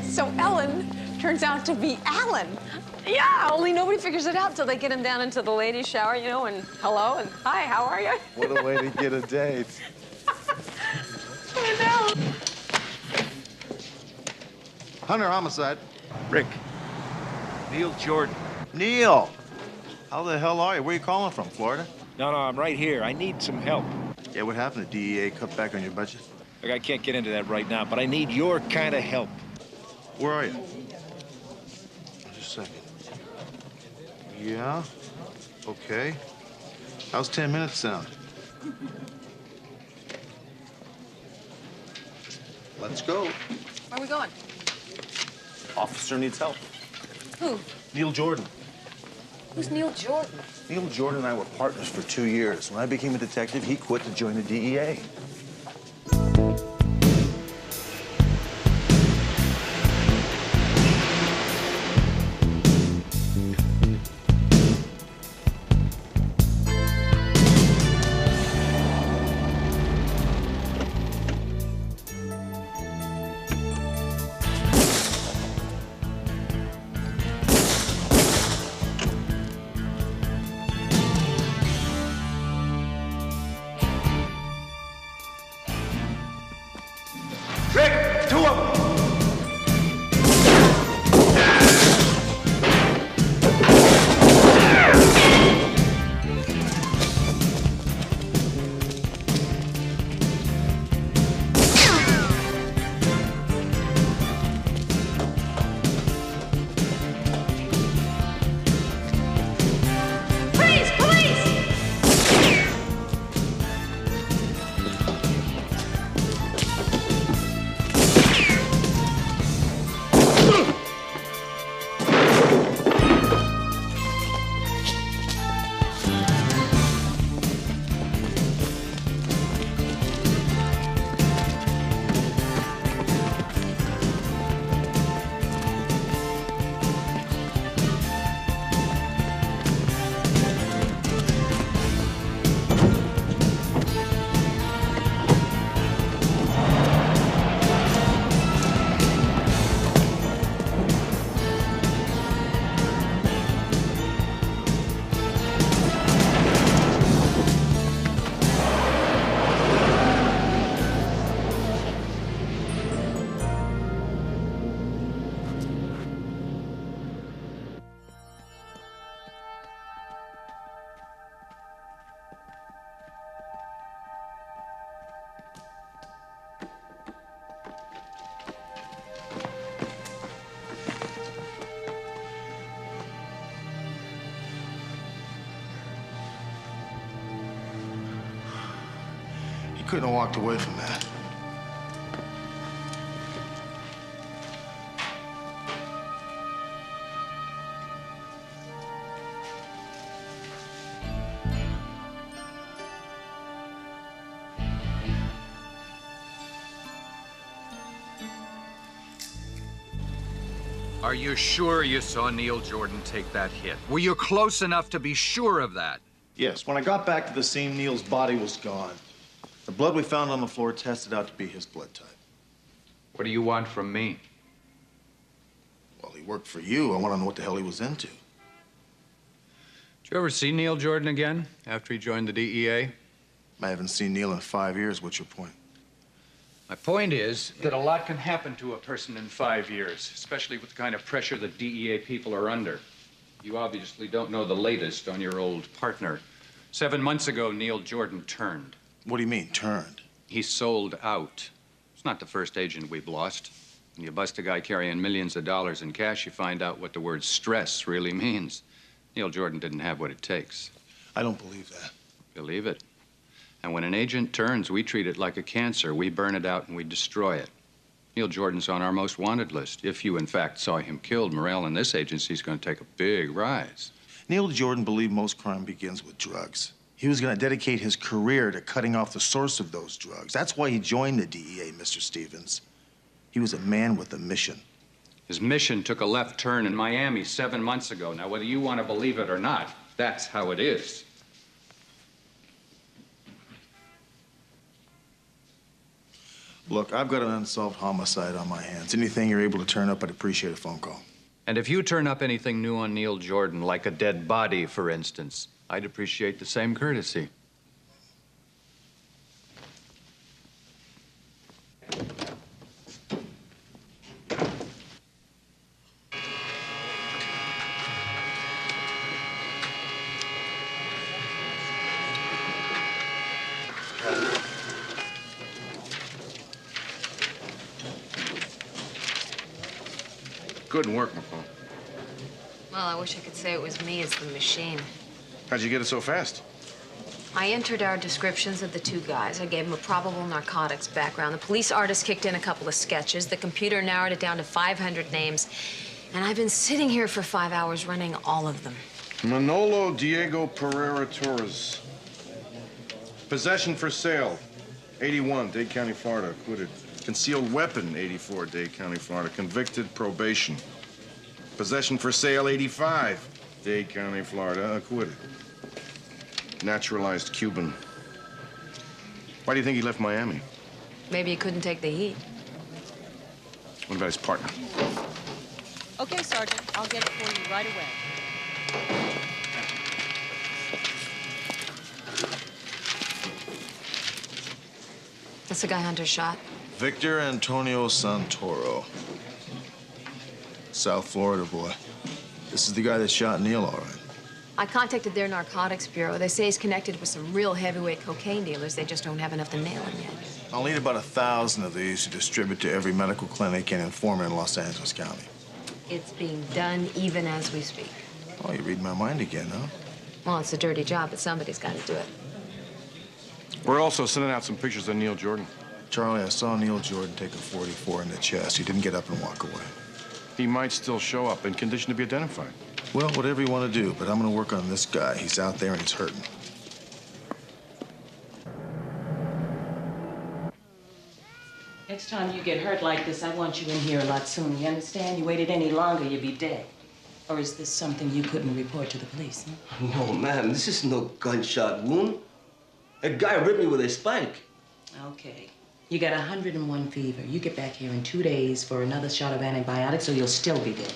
so Ellen turns out to be Alan. Yeah, only nobody figures it out till they get him down into the ladies' shower, you know, and hello and hi, how are you? What a way to get a date. I know. Hunter, homicide. Rick. Neil Jordan. Neil! How the hell are you? Where are you calling from, Florida? No, I'm right here. I need some help. Yeah, what happened? The DEA cut back on your budget? Look, I can't get into that right now, but I need your kind of help. Where are you? Just a second. Yeah? Okay. How's 10 minutes sound? Let's go. Where are we going? Officer needs help. Who? Neil Jordan. Who's Neil Jordan? Neil Jordan and I were partners for 2 years. When I became a detective, he quit to join the DEA. Rick, two of them. He couldn't have walked away from that. Are you sure you saw Neil Jordan take that hit? Were you close enough to be sure of that? Yes, when I got back to the scene, Neil's body was gone. The blood we found on the floor tested out to be his blood type. What do you want from me? Well, he worked for you. I want to know what the hell he was into. Did you ever see Neil Jordan again after he joined the DEA? I haven't seen Neil in 5 years. What's your point? My point is that a lot can happen to a person in 5 years, especially with the kind of pressure the DEA people are under. You obviously don't know the latest on your old partner. 7 months ago, Neil Jordan turned. What do you mean, turned? He sold out. It's not the first agent we've lost. When you bust a guy carrying millions of dollars in cash, you find out what the word stress really means. Neil Jordan didn't have what it takes. I don't believe that. Believe it. And when an agent turns, we treat it like a cancer. We burn it out and we destroy it. Neil Jordan's on our most wanted list. If you, in fact, saw him killed, morale in this agency is going to take a big rise. Neil Jordan believed most crime begins with drugs. He was going to dedicate his career to cutting off the source of those drugs. That's why he joined the DEA, Mr. Stevens. He was a man with a mission. His mission took a left turn in Miami 7 months ago. Now, whether you want to believe it or not, that's how it is. Look, I've got an unsolved homicide on my hands. Anything you're able to turn up, I'd appreciate a phone call. And if you turn up anything new on Neil Jordan, like a dead body, for instance, I'd appreciate the same courtesy. Good work, McCall. Well, I wish I could say it was me as the machine. How'd you get it so fast? I entered our descriptions of the two guys. I gave them a probable narcotics background. The police artist kicked in a couple of sketches. The computer narrowed it down to 500 names. And I've been sitting here for 5 hours running all of them. Manolo Diego Pereira Torres. Possession for sale, 81, Dade County, Florida, acquitted. Concealed weapon, 84, Dade County, Florida, convicted, probation. Possession for sale, 85, Dade County, Florida, acquitted. Naturalized Cuban. Why do you think he left Miami? Maybe he couldn't take the heat. What about his partner? Okay, Sergeant. I'll get it for you right away. That's the guy Hunter shot. Victor Antonio Santoro. South Florida boy. This is the guy that shot Neil, all right. I contacted their narcotics bureau. They say he's connected with some real heavyweight cocaine dealers. They just don't have enough to nail him yet. I'll need about 1,000 of these to distribute to every medical clinic and informant in Los Angeles County. It's being done even as we speak. Oh, you read my mind again, huh? Well, it's a dirty job, but somebody's got to do it. We're also sending out some pictures of Neil Jordan. Charlie, I saw Neil Jordan take a 44 in the chest. He didn't get up and walk away. He might still show up in condition to be identified. Well, whatever you want to do, but I'm going to work on this guy. He's out there and he's hurting. Next time you get hurt like this, I want you in here a lot sooner. You understand? You waited any longer, you'd be dead. Or is this something you couldn't report to the police? Huh? No, ma'am, this is no gunshot wound. A guy ripped me with a spike. Okay. You got 101 fever. You get back here in 2 days for another shot of antibiotics, or you'll still be dead.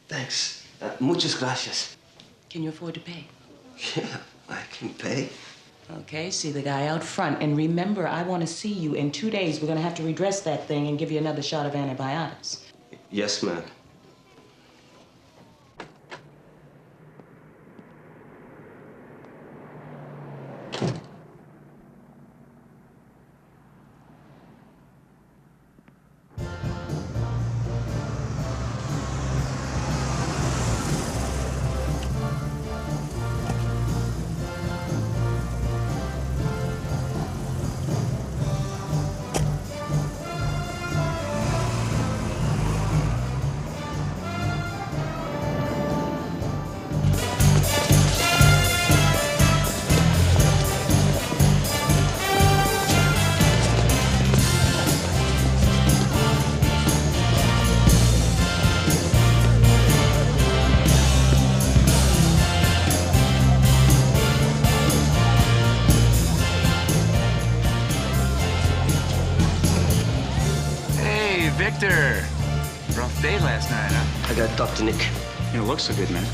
Thanks. Muchas gracias. Can you afford to pay? Yeah, I can pay. Okay, see the guy out front. And remember, I want to see you in 2 days. We're going to have to redress that thing and give you another shot of antibiotics. Yes, ma'am. Victor, rough day last night, huh? I got to talk to Nick. You don't look so good, man.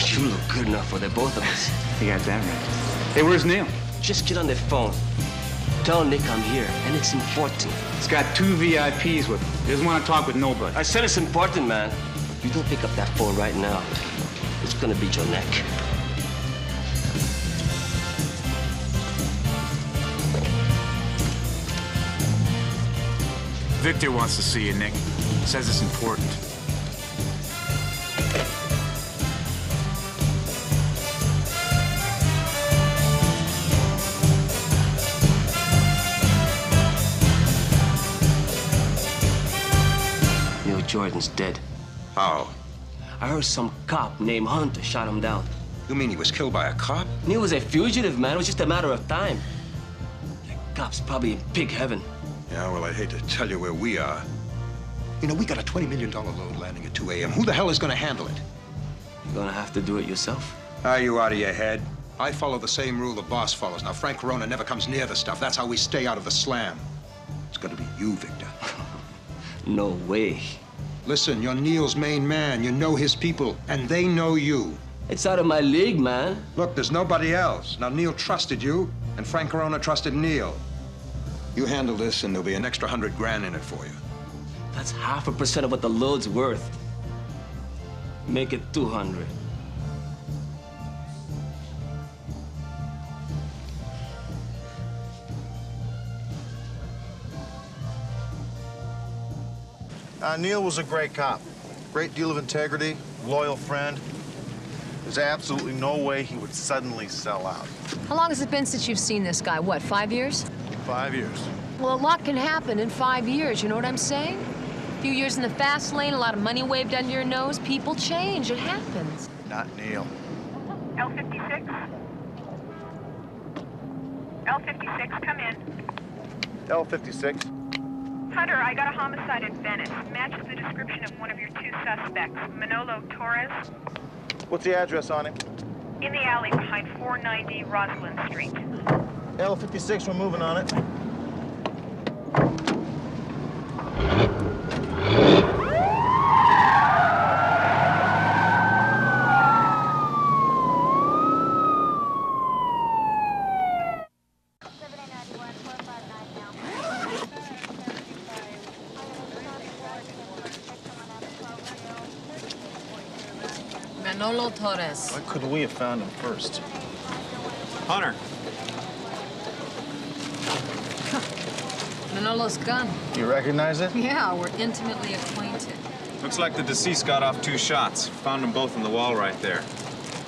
You look good enough for the both of us. You got that right. Hey, where's Neil? Just get on the phone. Tell Nick I'm here, and it's important. He's got 2 VIPs with him. He doesn't want to talk with nobody. I said it's important, man. If you don't pick up that phone right now, it's gonna beat your neck. Victor wants to see you, Nick. Says it's important. Neil Jordan's dead. How? I heard some cop named Hunter shot him down. You mean he was killed by a cop? Neil was a fugitive, man. It was just a matter of time. The cop's probably in pig heaven. Yeah, well, I'd hate to tell you where we are. You know, we got a $20 million load landing at 2 a.m. Who the hell is going to handle it? You're gonna have to do it yourself. Are you out of your head? I follow the same rule the boss follows. Now, Frank Corona never comes near the stuff. That's how we stay out of the slam. It's gonna be you, Victor. No way. Listen, you're Neil's main man. You know his people, and they know you. It's out of my league, man. Look, there's nobody else. Now, Neil trusted you, and Frank Corona trusted Neil. You handle this, and there'll be an extra $100 grand in it for you. That's 0.5% of what the load's worth. Make it 200. Neil was a great cop. Great deal of integrity, loyal friend. There's absolutely no way he would suddenly sell out. How long has it been since you've seen this guy? What, 5 years? 5 years. Well, a lot can happen in 5 years, you know what I'm saying? A few years in the fast lane, a lot of money waved under your nose. People change, it happens. Not Neil. L56? L56, come in. L56. Hunter, I got a homicide in Venice. Matches the description of one of your two suspects, Manolo Torres. What's the address on him? In the alley behind 490 Roslyn Street. L56, we're moving on it. Manolo Torres. Why couldn't we have found him first? Hunter. Manolo's gun. You recognize it? Yeah, we're intimately acquainted. Looks like the deceased got off 2 shots. Found them both in the wall right there.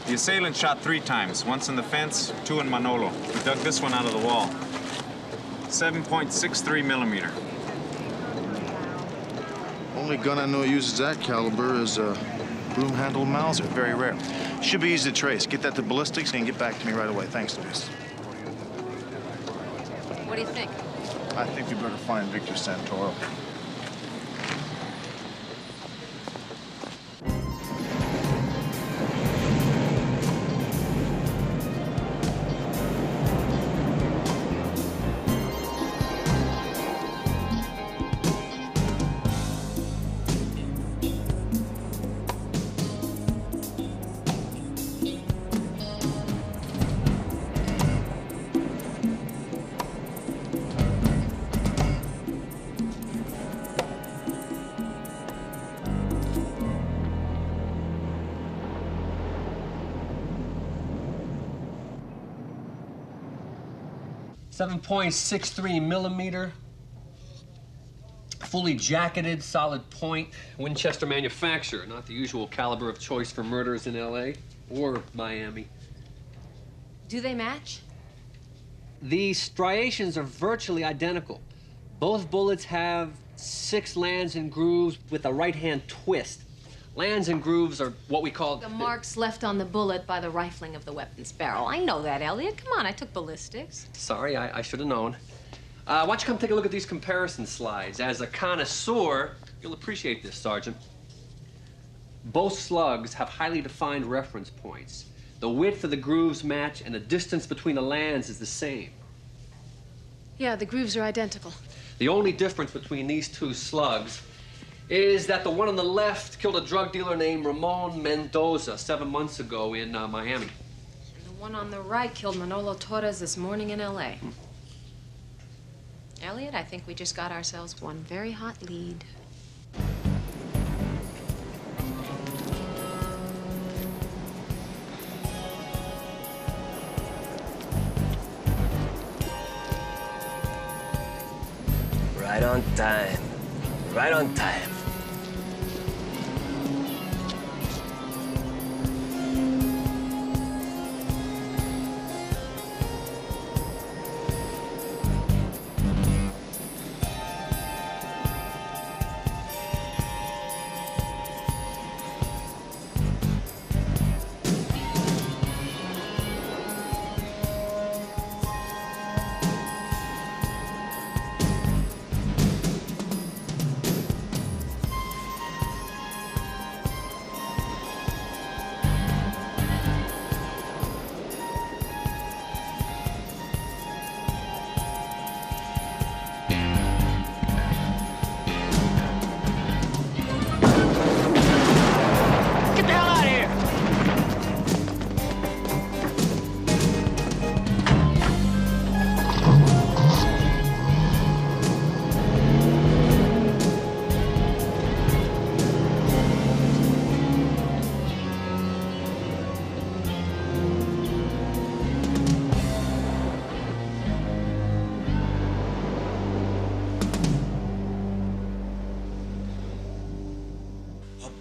The assailant shot 3 times, once in the fence, 2 in Manolo. We dug this one out of the wall. 7.63 millimeter. Only gun I know uses that caliber is a broom-handled Mauser. Very rare. Should be easy to trace. Get that to ballistics and get back to me right away. Thanks, Luis. What do you think? I think we better find Victor Santoro. .63 millimeter, fully jacketed, solid point. Winchester manufacturer, not the usual caliber of choice for murders in LA or Miami. Do they match? The striations are virtually identical. Both bullets have 6 lands and grooves with a right-hand twist. Lands and grooves are what we call... The marks left on the bullet by the rifling of the weapon's barrel. I know that, Elliot. Come on, I took ballistics. Sorry, I should have known. Why don't you come take a look at these comparison slides? As a connoisseur, you'll appreciate this, Sergeant. Both slugs have highly defined reference points. The width of the grooves match, and the distance between the lands is the same. Yeah, the grooves are identical. The only difference between these 2 slugs is that the one on the left killed a drug dealer named Ramon Mendoza 7 months ago in Miami. And the one on the right killed Manolo Torres this morning in L.A. Elliot, I think we just got ourselves one very hot lead. Right on time. Right on time.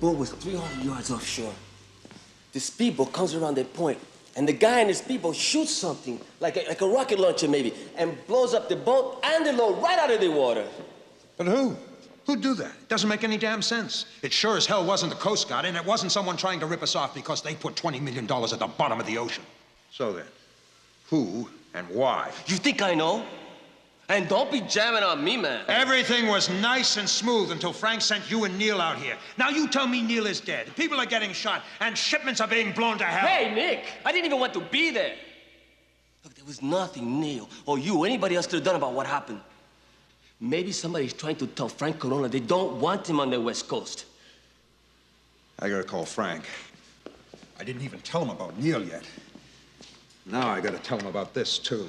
boat was 300 yards offshore. The speedboat comes around that point, and the guy in the speedboat shoots something, like a rocket launcher maybe, and blows up the boat and the load right out of the water. But who? Who'd do that? It doesn't make any damn sense. It sure as hell wasn't the Coast Guard, and it wasn't someone trying to rip us off because they put $20 million at the bottom of the ocean. So then, who and why? You think I know? And don't be jamming on me, man. Everything was nice and smooth until Frank sent you and Neil out here. Now you tell me Neil is dead. People are getting shot, and shipments are being blown to hell. Hey, Nick, I didn't even want to be there. Look, there was nothing Neil or you or anybody else could have done about what happened. Maybe somebody's trying to tell Frank Corona they don't want him on the West Coast. I gotta call Frank. I didn't even tell him about Neil yet. Now I gotta tell him about this, too.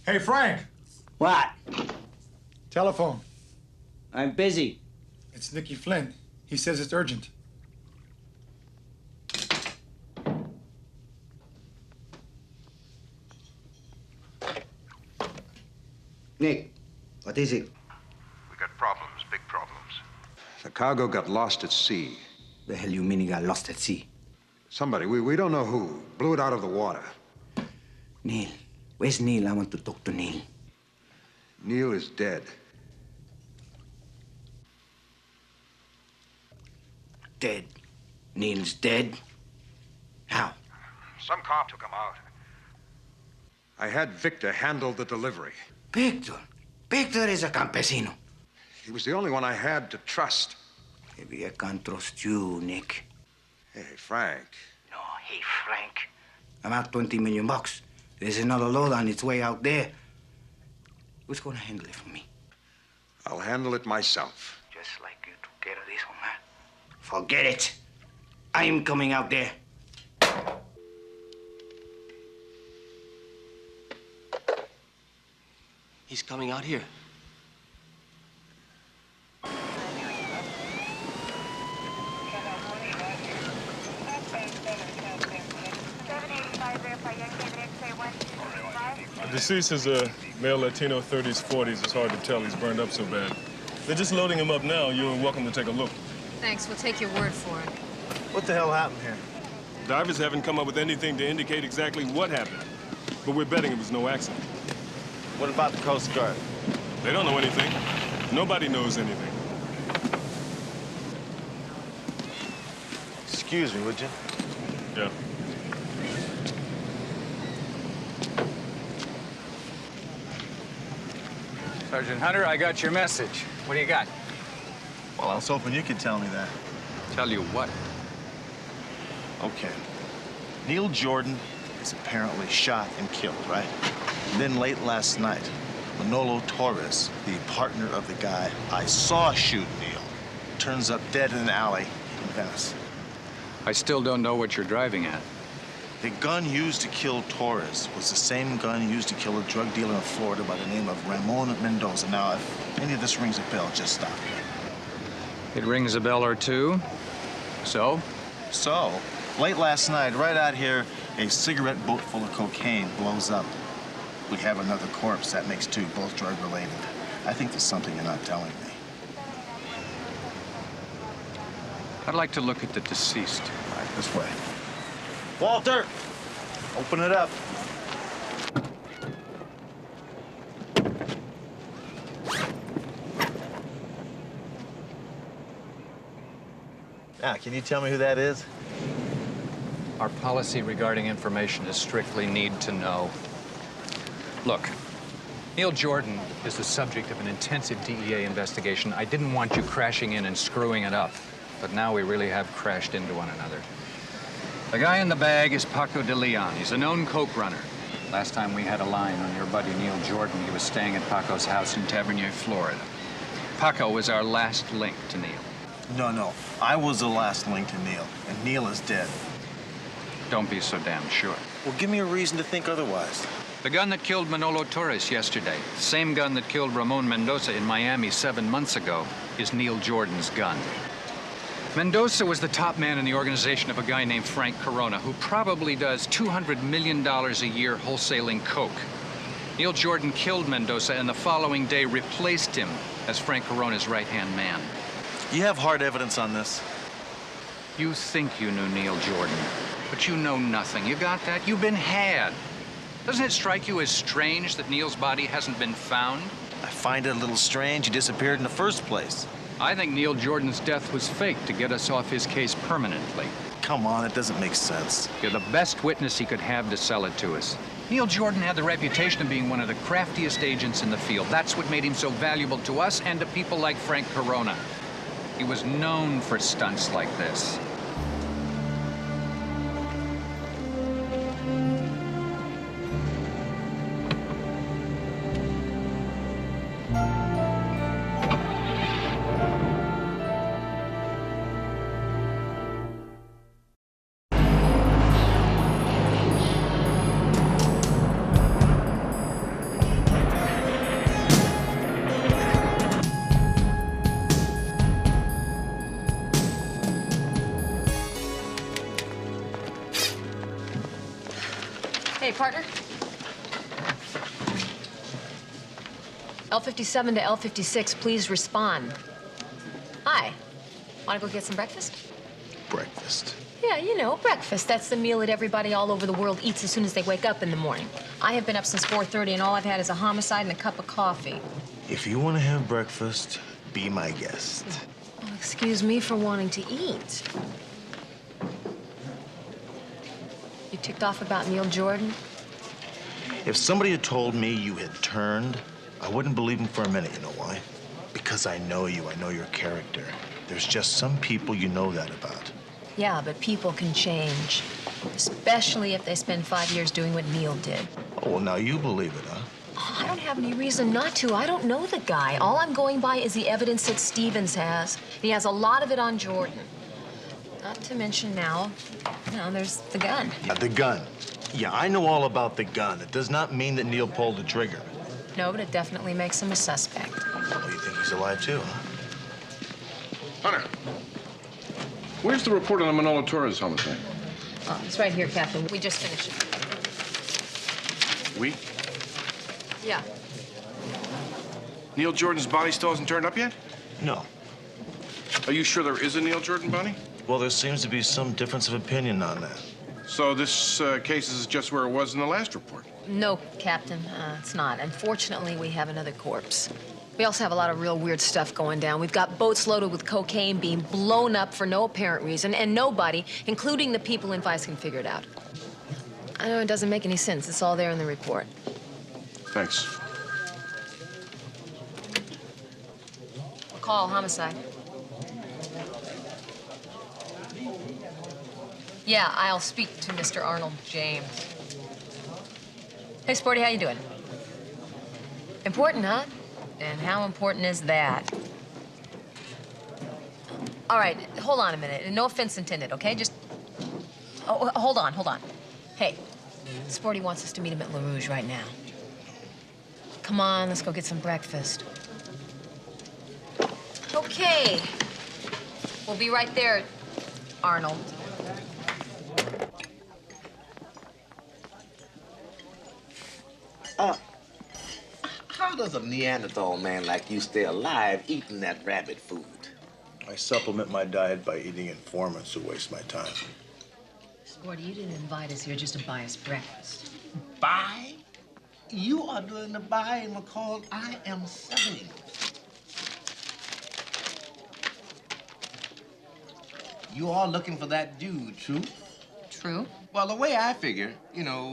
Hey, Frank. What? Telephone. I'm busy. It's Nicky Flynn. He says it's urgent. Nick, what is it? We got problems, big problems. The cargo got lost at sea. The hell you mean it got lost at sea? Somebody, we don't know who, blew it out of the water. Neil. Where's Neil? I want to talk to Neil. Neil is dead. Dead? Neil's dead? How? Some cop took him out. I had Victor handle the delivery. Victor? Victor is a campesino. He was the only one I had to trust. Maybe I can't trust you, Nick. Hey, Frank. No, hey, Frank. I'm out 20 million bucks. There's another load on its way out there. Who's gonna handle it for me? I'll handle it myself. Just like you took care of this one, man. Forget it. I'm coming out there. He's coming out here. The deceased is a male Latino, 30s, 40s. It's hard to tell. He's burned up so bad. They're just loading him up now. You're welcome to take a look. Thanks. We'll take your word for it. What the hell happened here? Divers haven't come up with anything to indicate exactly what happened, but we're betting it was no accident. What about the Coast Guard? They don't know anything. Nobody knows anything. Excuse me, would you? Yeah. Sergeant Hunter, I got your message. What do you got? Well, I was hoping you could tell me that. Tell you what? Okay. Neil Jordan is apparently shot and killed, right? And then late last night, Manolo Torres, the partner of the guy I saw shoot Neil, turns up dead in an alley in Venice. I still don't know what you're driving at. The gun used to kill Torres was the same gun used to kill a drug dealer in Florida by the name of Ramon Mendoza. Now, if any of this rings a bell, just stop me. It rings a bell or two. So? So, late last night, right out here, a cigarette boat full of cocaine blows up. We have another corpse. That makes two, both drug-related. I think there's something you're not telling me. I'd like to look at the deceased. All right, this way. Walter, open it up. Now, can you tell me who that is? Our policy regarding information is strictly need to know. Look, Neil Jordan is the subject of an intensive DEA investigation. I didn't want you crashing in and screwing it up, but now we really have crashed into one another. The guy in the bag is Paco de Leon. He's a known coke runner. Last time we had a line on your buddy Neil Jordan, he was staying at Paco's house in Tavernier, Florida. Paco was our last link to Neil. No. I was the last link to Neil, and Neil is dead. Don't be so damn sure. Well, give me a reason to think otherwise. The gun that killed Manolo Torres yesterday, the same gun that killed Ramon Mendoza in Miami 7 months ago, is Neil Jordan's gun. Mendoza was the top man in the organization of a guy named Frank Corona, who probably does $200 million a year wholesaling coke. Neil Jordan killed Mendoza and the following day replaced him as Frank Corona's right-hand man. You have hard evidence on this? You think you knew Neil Jordan, but you know nothing. You got that? You've been had. Doesn't it strike you as strange that Neil's body hasn't been found? I find it a little strange he disappeared in the first place. I think Neil Jordan's death was faked to get us off his case permanently. Come on, it doesn't make sense. You're the best witness he could have to sell it to us. Neil Jordan had the reputation of being one of the craftiest agents in the field. That's what made him so valuable to us and to people like Frank Corona. He was known for stunts like this. Hey, partner. L57 to L56, please respond. Hi. Want to go get some breakfast? Breakfast. Yeah, you know, breakfast. That's the meal that everybody all over the world eats as soon as they wake up in the morning. I have been up since 4:30, and all I've had is a homicide and a cup of coffee. If you want to have breakfast, be my guest. Oh, excuse me for wanting to eat. You ticked off about Neil Jordan? If somebody had told me you had turned, I wouldn't believe him for a minute. You know why? Because I know you. I know your character. There's just some people you know that about. Yeah, but people can change. Especially if they spend 5 years doing what Neil did. Oh, well, now you believe it, huh? Oh, I don't have any reason not to. I don't know the guy. All I'm going by is the evidence that Stevens has. He has a lot of it on Jordan. Not to mention now, there's the gun. Yeah, the gun. Yeah, I know all about the gun. It does not mean that Neil pulled the trigger. No, but it definitely makes him a suspect. Oh, you think he's alive, too, huh? Hunter, where's the report on the Manolo Torres homicide? Oh, it's right here, Captain. We just finished it. We? Yeah. Neil Jordan's body still hasn't turned up yet? No. Are you sure there is a Neil Jordan body? Well, there seems to be some difference of opinion on that. So this case is just where it was in the last report? No, Captain, it's not. Unfortunately, we have another corpse. We also have a lot of real weird stuff going down. We've got boats loaded with cocaine being blown up for no apparent reason, and nobody, including the people in Vice, can figure it out. I know it doesn't make any sense. It's all there in the report. Thanks. McCall, homicide. Yeah, I'll speak to Mr. Arnold James. Hey, Sporty, how you doing? Important, huh? And how important is that? All right, hold on a minute. No offense intended, okay? Just... Oh, hold on. Hey, Sporty wants us to meet him at La Rouge right now. Come on, let's go get some breakfast. Okay. We'll be right there, Arnold. How does a Neanderthal man like you stay alive eating that rabbit food? I supplement my diet by eating informants who waste my time. Sporty, you didn't invite us here just to buy us breakfast. Buy? You are doing the buying, McCall. I am selling. You are looking for that dude, true? True. Well, the way I figure,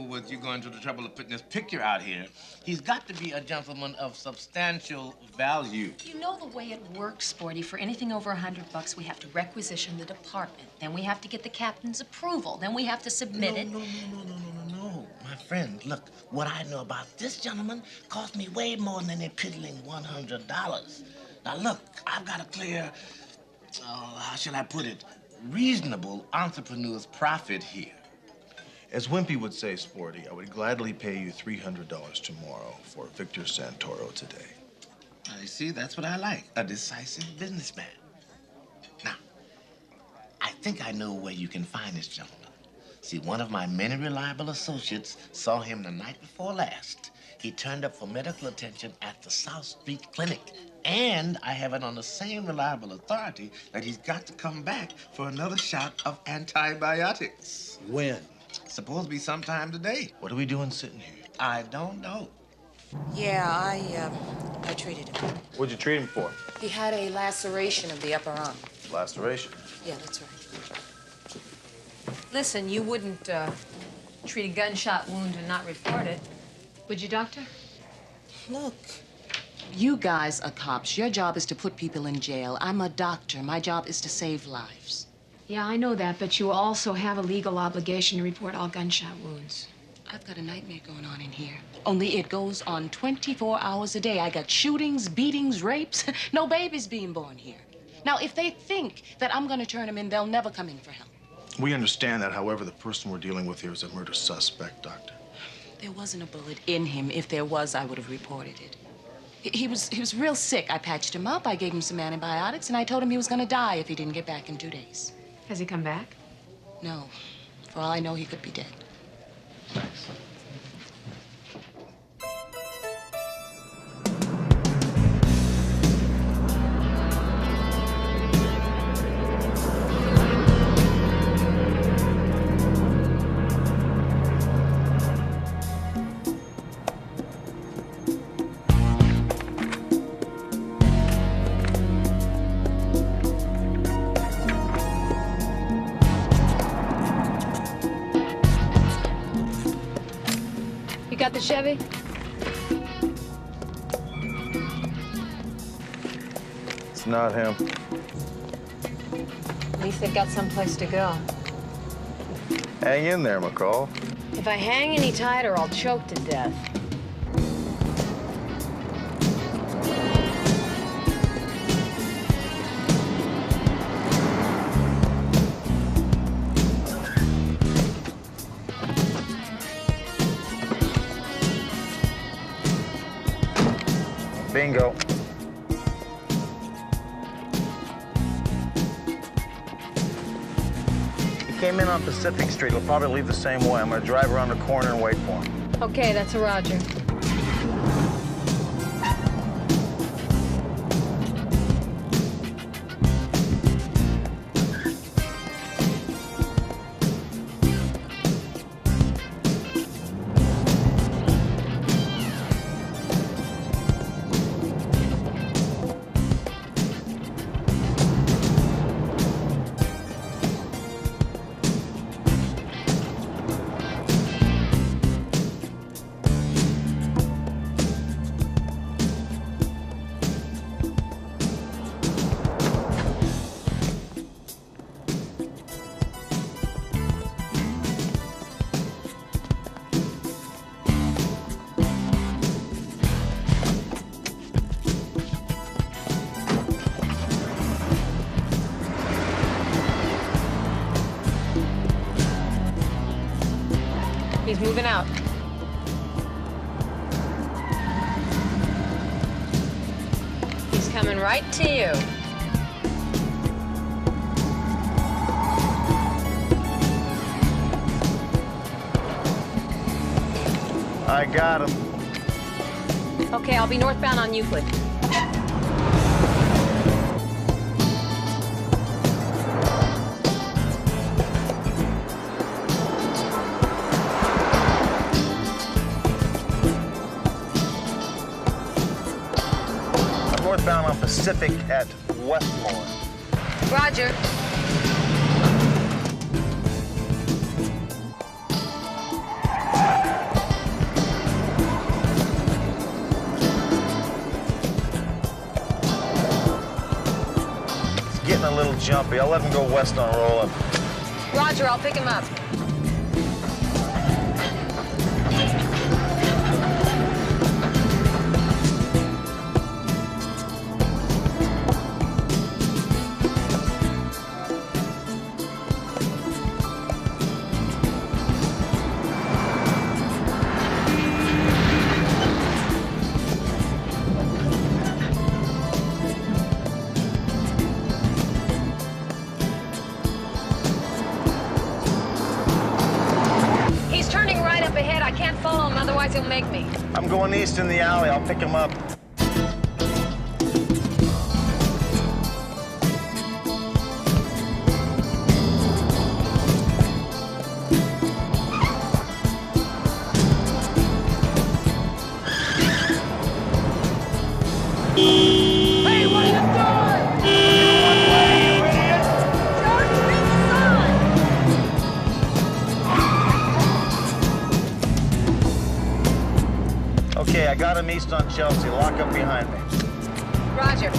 with you going to the trouble of putting this picture out here, he's got to be a gentleman of substantial value. You know the way it works, Sporty. For anything over $100, we have to requisition the department. Then we have to get the captain's approval. Then we have to submit it. No, my friend, look, what I know about this gentleman cost me way more than a piddling $100. Now, look, I've got a clear, how shall I put it, reasonable entrepreneur's profit here. As Wimpy would say, Sporty, I would gladly pay you $300 tomorrow for Victor Santoro today. You see, that's what I like, a decisive businessman. Now, I think I know where you can find this gentleman. See, one of my many reliable associates saw him the night before last He turned up for medical attention at the South Street Clinic. And I have it on the same reliable authority that he's got to come back for another shot of antibiotics. When? Supposed to be sometime today. What are we doing sitting here? I don't know. Yeah, I treated him. What'd you treat him for? He had a laceration of the upper arm. Laceration. Yeah, that's right. Listen, you wouldn't treat a gunshot wound and not report it, would you, Doctor? Look, you guys are cops. Your job is to put people in jail. I'm a doctor. My job is to save lives. Yeah, I know that, but you also have a legal obligation to report all gunshot wounds. I've got a nightmare going on in here. Only it goes on 24 hours a day. I got shootings, beatings, rapes. No babies being born here. Now, if they think that I'm going to turn them in, they'll never come in for help. We understand that. However, the person we're dealing with here is a murder suspect, Doctor. There wasn't a bullet in him. If there was, I would have reported it. He was real sick. I patched him up. I gave him some antibiotics, and I told him he was going to die if he didn't get back in 2 days. Has he come back? No. For all I know, he could be dead. Thanks. Got the Chevy? It's not him. At least they've got someplace to go. Hang in there, McCall. If I hang any tighter, I'll choke to death. Bingo. He came in on Pacific Street. He'll probably leave the same way. I'm gonna drive around the corner and wait for him. Okay, that's a Roger. He's moving out. He's coming right to you. I got him. Okay, I'll be northbound on Euclid. Northbound on Pacific at Westmore. Roger. It's getting a little jumpy. I'll let him go west on rolling. Roger, I'll pick him up. he'll make me. I'm going east in the alley. I'll pick him up. Hey, what are you doing? One way, you idiot! George, read the sign! Okay, I got him east on Chelsea. Lock up behind me. Roger.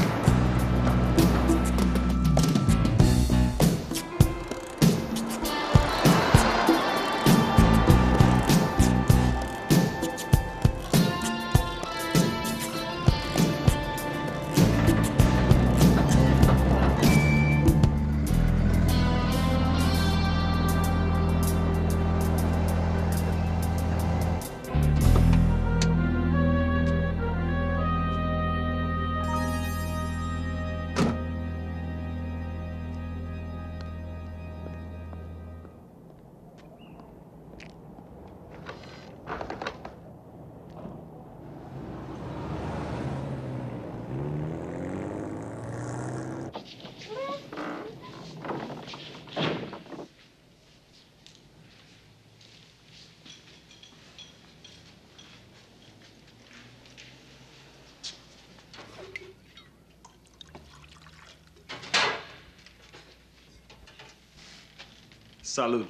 Salud.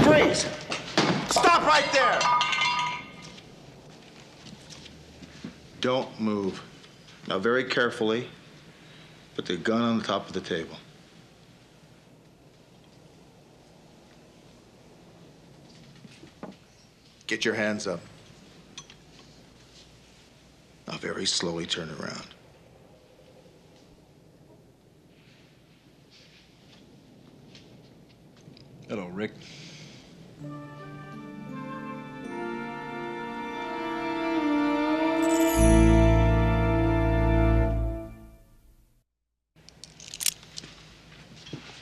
Freeze! Stop right there! Don't move. Now, very carefully, put the gun on the top of the table. Get your hands up. Now, very slowly turn around. Hello, Rick.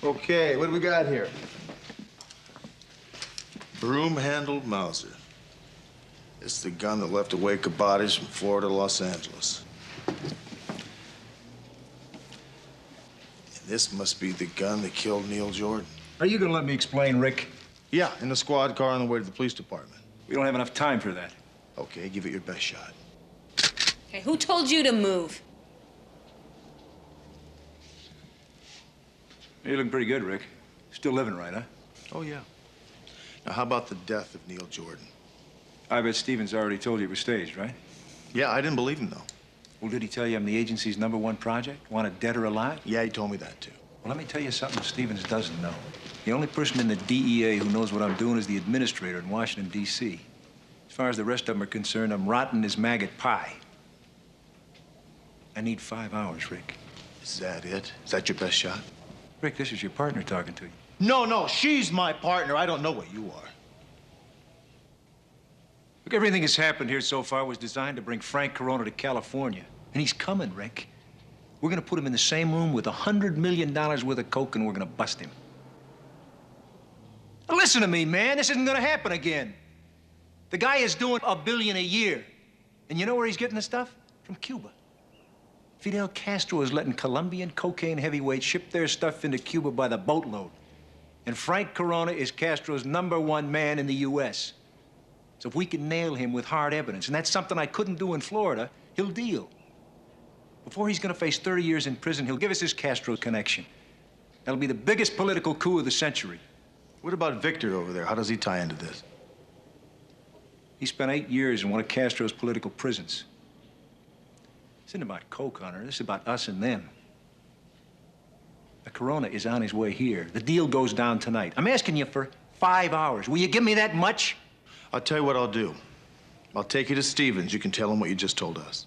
Okay, what do we got here? Broom-handled Mauser. It's the gun that left a wake of bodies from Florida to Los Angeles. And this must be the gun that killed Neil Jordan. Are you gonna let me explain, Rick? Yeah, in the squad car on the way to the police department. We don't have enough time for that. Okay, give it your best shot. Hey, who told you to move? You're looking pretty good, Rick. Still living right, huh? Oh, yeah. Now, how about the death of Neil Jordan? I bet Stevens already told you it was staged, right? Yeah, I didn't believe him, though. Well, did he tell you I'm the agency's #1 project? Wanted dead or alive? Yeah, he told me that, too. Well, let me tell you something Stevens doesn't know. The only person in the DEA who knows what I'm doing is the administrator in Washington, D.C. As far as the rest of them are concerned, I'm rotten as maggot pie. I need 5 hours, Rick. Is that it? Is that your best shot? Rick, this is your partner talking to you. No, she's my partner. I don't know what you are. Look, everything that's happened here so far was designed to bring Frank Corona to California. And he's coming, Rick. We're gonna put him in the same room with $100 million worth of coke, and we're gonna bust him. Now, listen to me, man. This isn't gonna happen again. The guy is doing $1 billion a year. And you know where he's getting the stuff? From Cuba. Fidel Castro is letting Colombian cocaine heavyweights ship their stuff into Cuba by the boatload. And Frank Corona is Castro's #1 man in the U.S. So if we can nail him with hard evidence, and that's something I couldn't do in Florida, he'll deal. Before he's gonna face 30 years in prison, he'll give us his Castro connection. That'll be the biggest political coup of the century. What about Victor over there? How does he tie into this? He spent 8 years in one of Castro's political prisons. This isn't about coke, Hunter. This is about us and them. The Corona is on his way here. The deal goes down tonight. I'm asking you for 5 hours. Will you give me that much? I'll tell you what I'll do. I'll take you to Stevens. You can tell him what you just told us.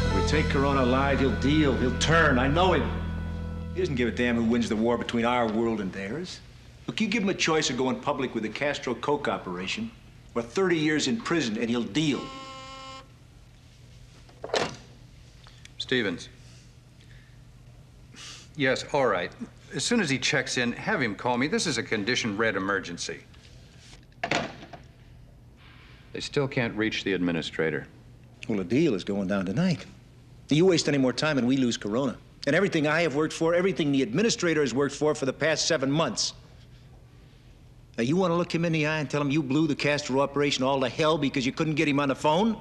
If we take Corona alive, he'll deal. He'll turn. I know him. He doesn't give a damn who wins the war between our world and theirs. Look, you give him a choice of going public with the Castro coke operation or 30 years in prison, and he'll deal. Stevens. Yes, all right. As soon as he checks in, have him call me. This is a condition red emergency. They still can't reach the administrator. Well, the deal is going down tonight. You waste any more time and we lose Corona. And everything I have worked for, everything the administrator has worked for the past 7 months. Now, you want to look him in the eye and tell him you blew the Castro operation all to hell because you couldn't get him on the phone?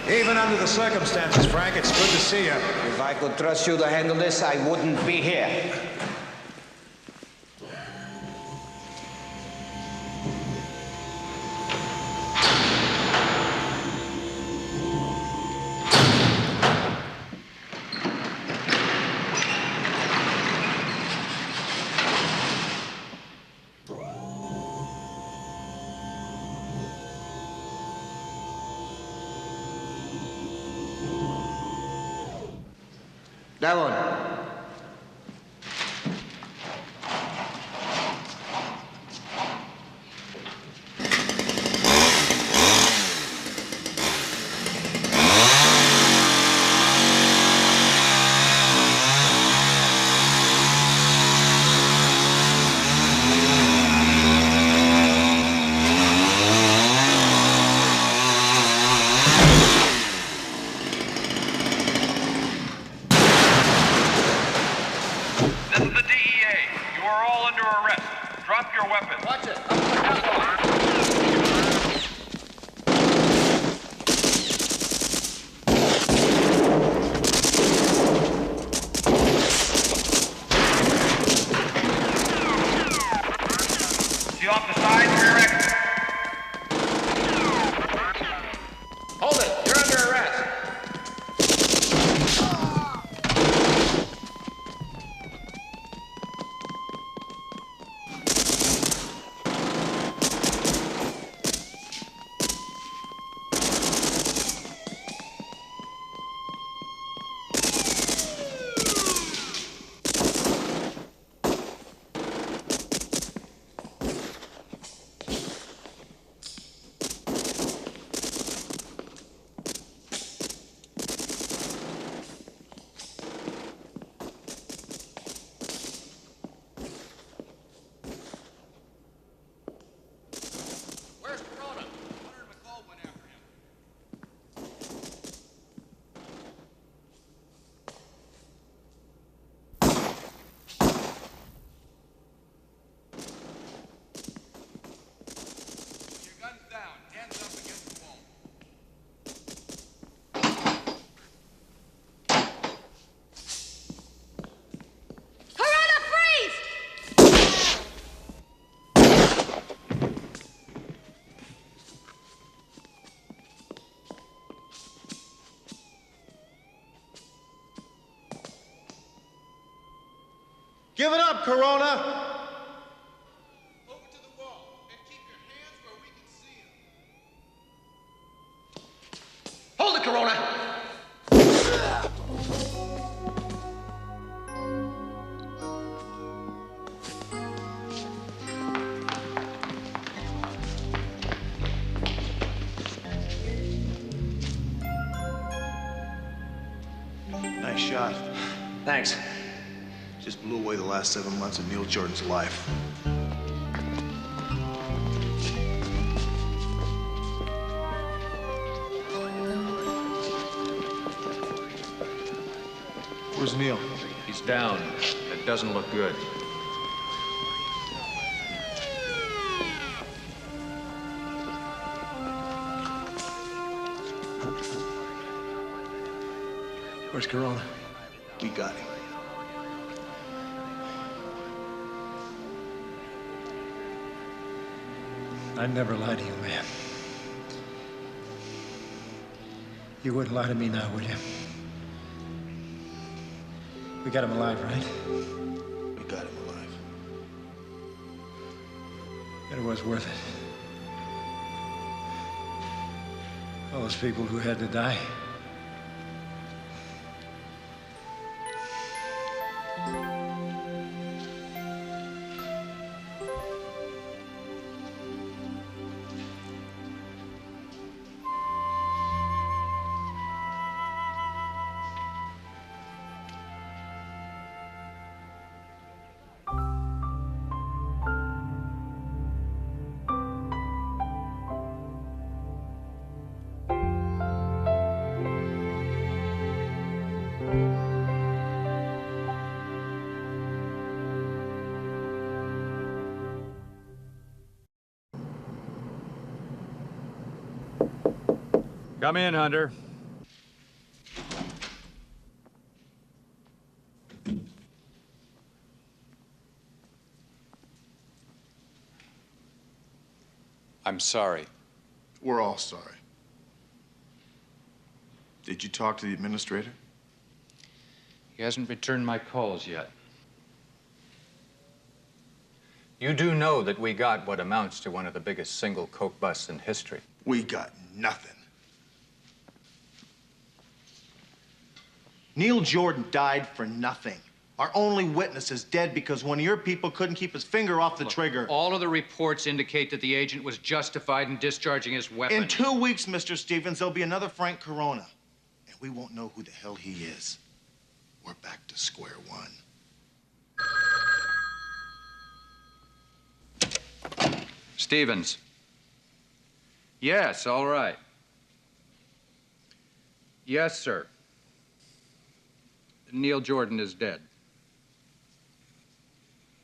Even under the circumstances, Frank, it's good to see you. If I could trust you to handle this, I wouldn't be here. That one. Give it up, Corona! Over to the wall and keep your hands where we can see them. Hold it, Corona! Nice shot. Thanks. Just blew away the last 7 months of Neil Jordan's life. Where's Neil? He's down. That doesn't look good. Where's Corona? We got him. I'd never lie to you, man. You wouldn't lie to me now, would you? We got him alive, right? We got him alive. And it was worth it. All those people who had to die. Come in, Hunter. I'm sorry. We're all sorry. Did you talk to the administrator? He hasn't returned my calls yet. You do know that we got what amounts to one of the biggest single coke busts in history. We got nothing. Neil Jordan died for nothing. Our only witness is dead because one of your people couldn't keep his finger off the trigger. All of the reports indicate that the agent was justified in discharging his weapon. In 2 weeks, Mr. Stevens, there'll be another Frank Corona. And we won't know who the hell he is. We're back to square one. Stevens. Yes, all right. Yes, sir. Neil Jordan is dead.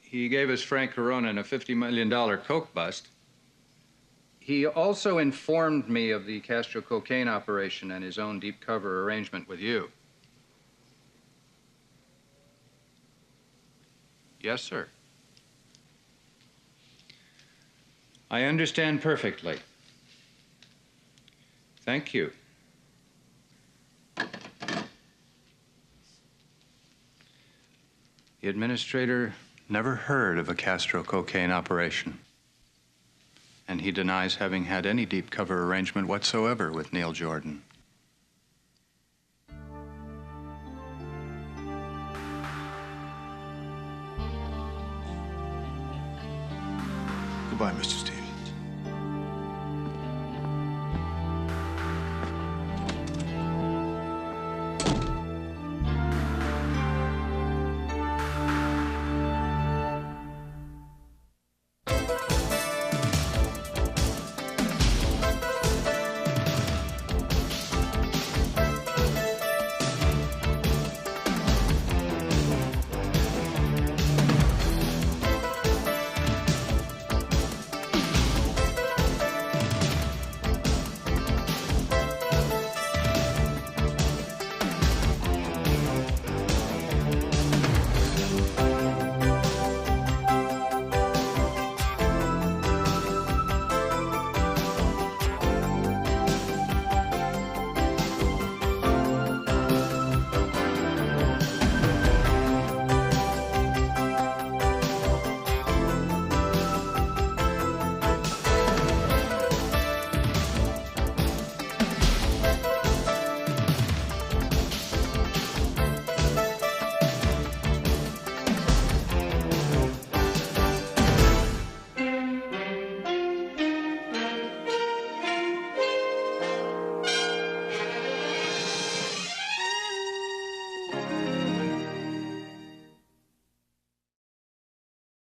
He gave us Frank Corona in a $50 million coke bust. He also informed me of the Castro cocaine operation and his own deep cover arrangement with you. Yes, sir. I understand perfectly. Thank you. The administrator never heard of a Castro cocaine operation. And he denies having had any deep cover arrangement whatsoever with Neil Jordan. Goodbye, Mr. Stevens.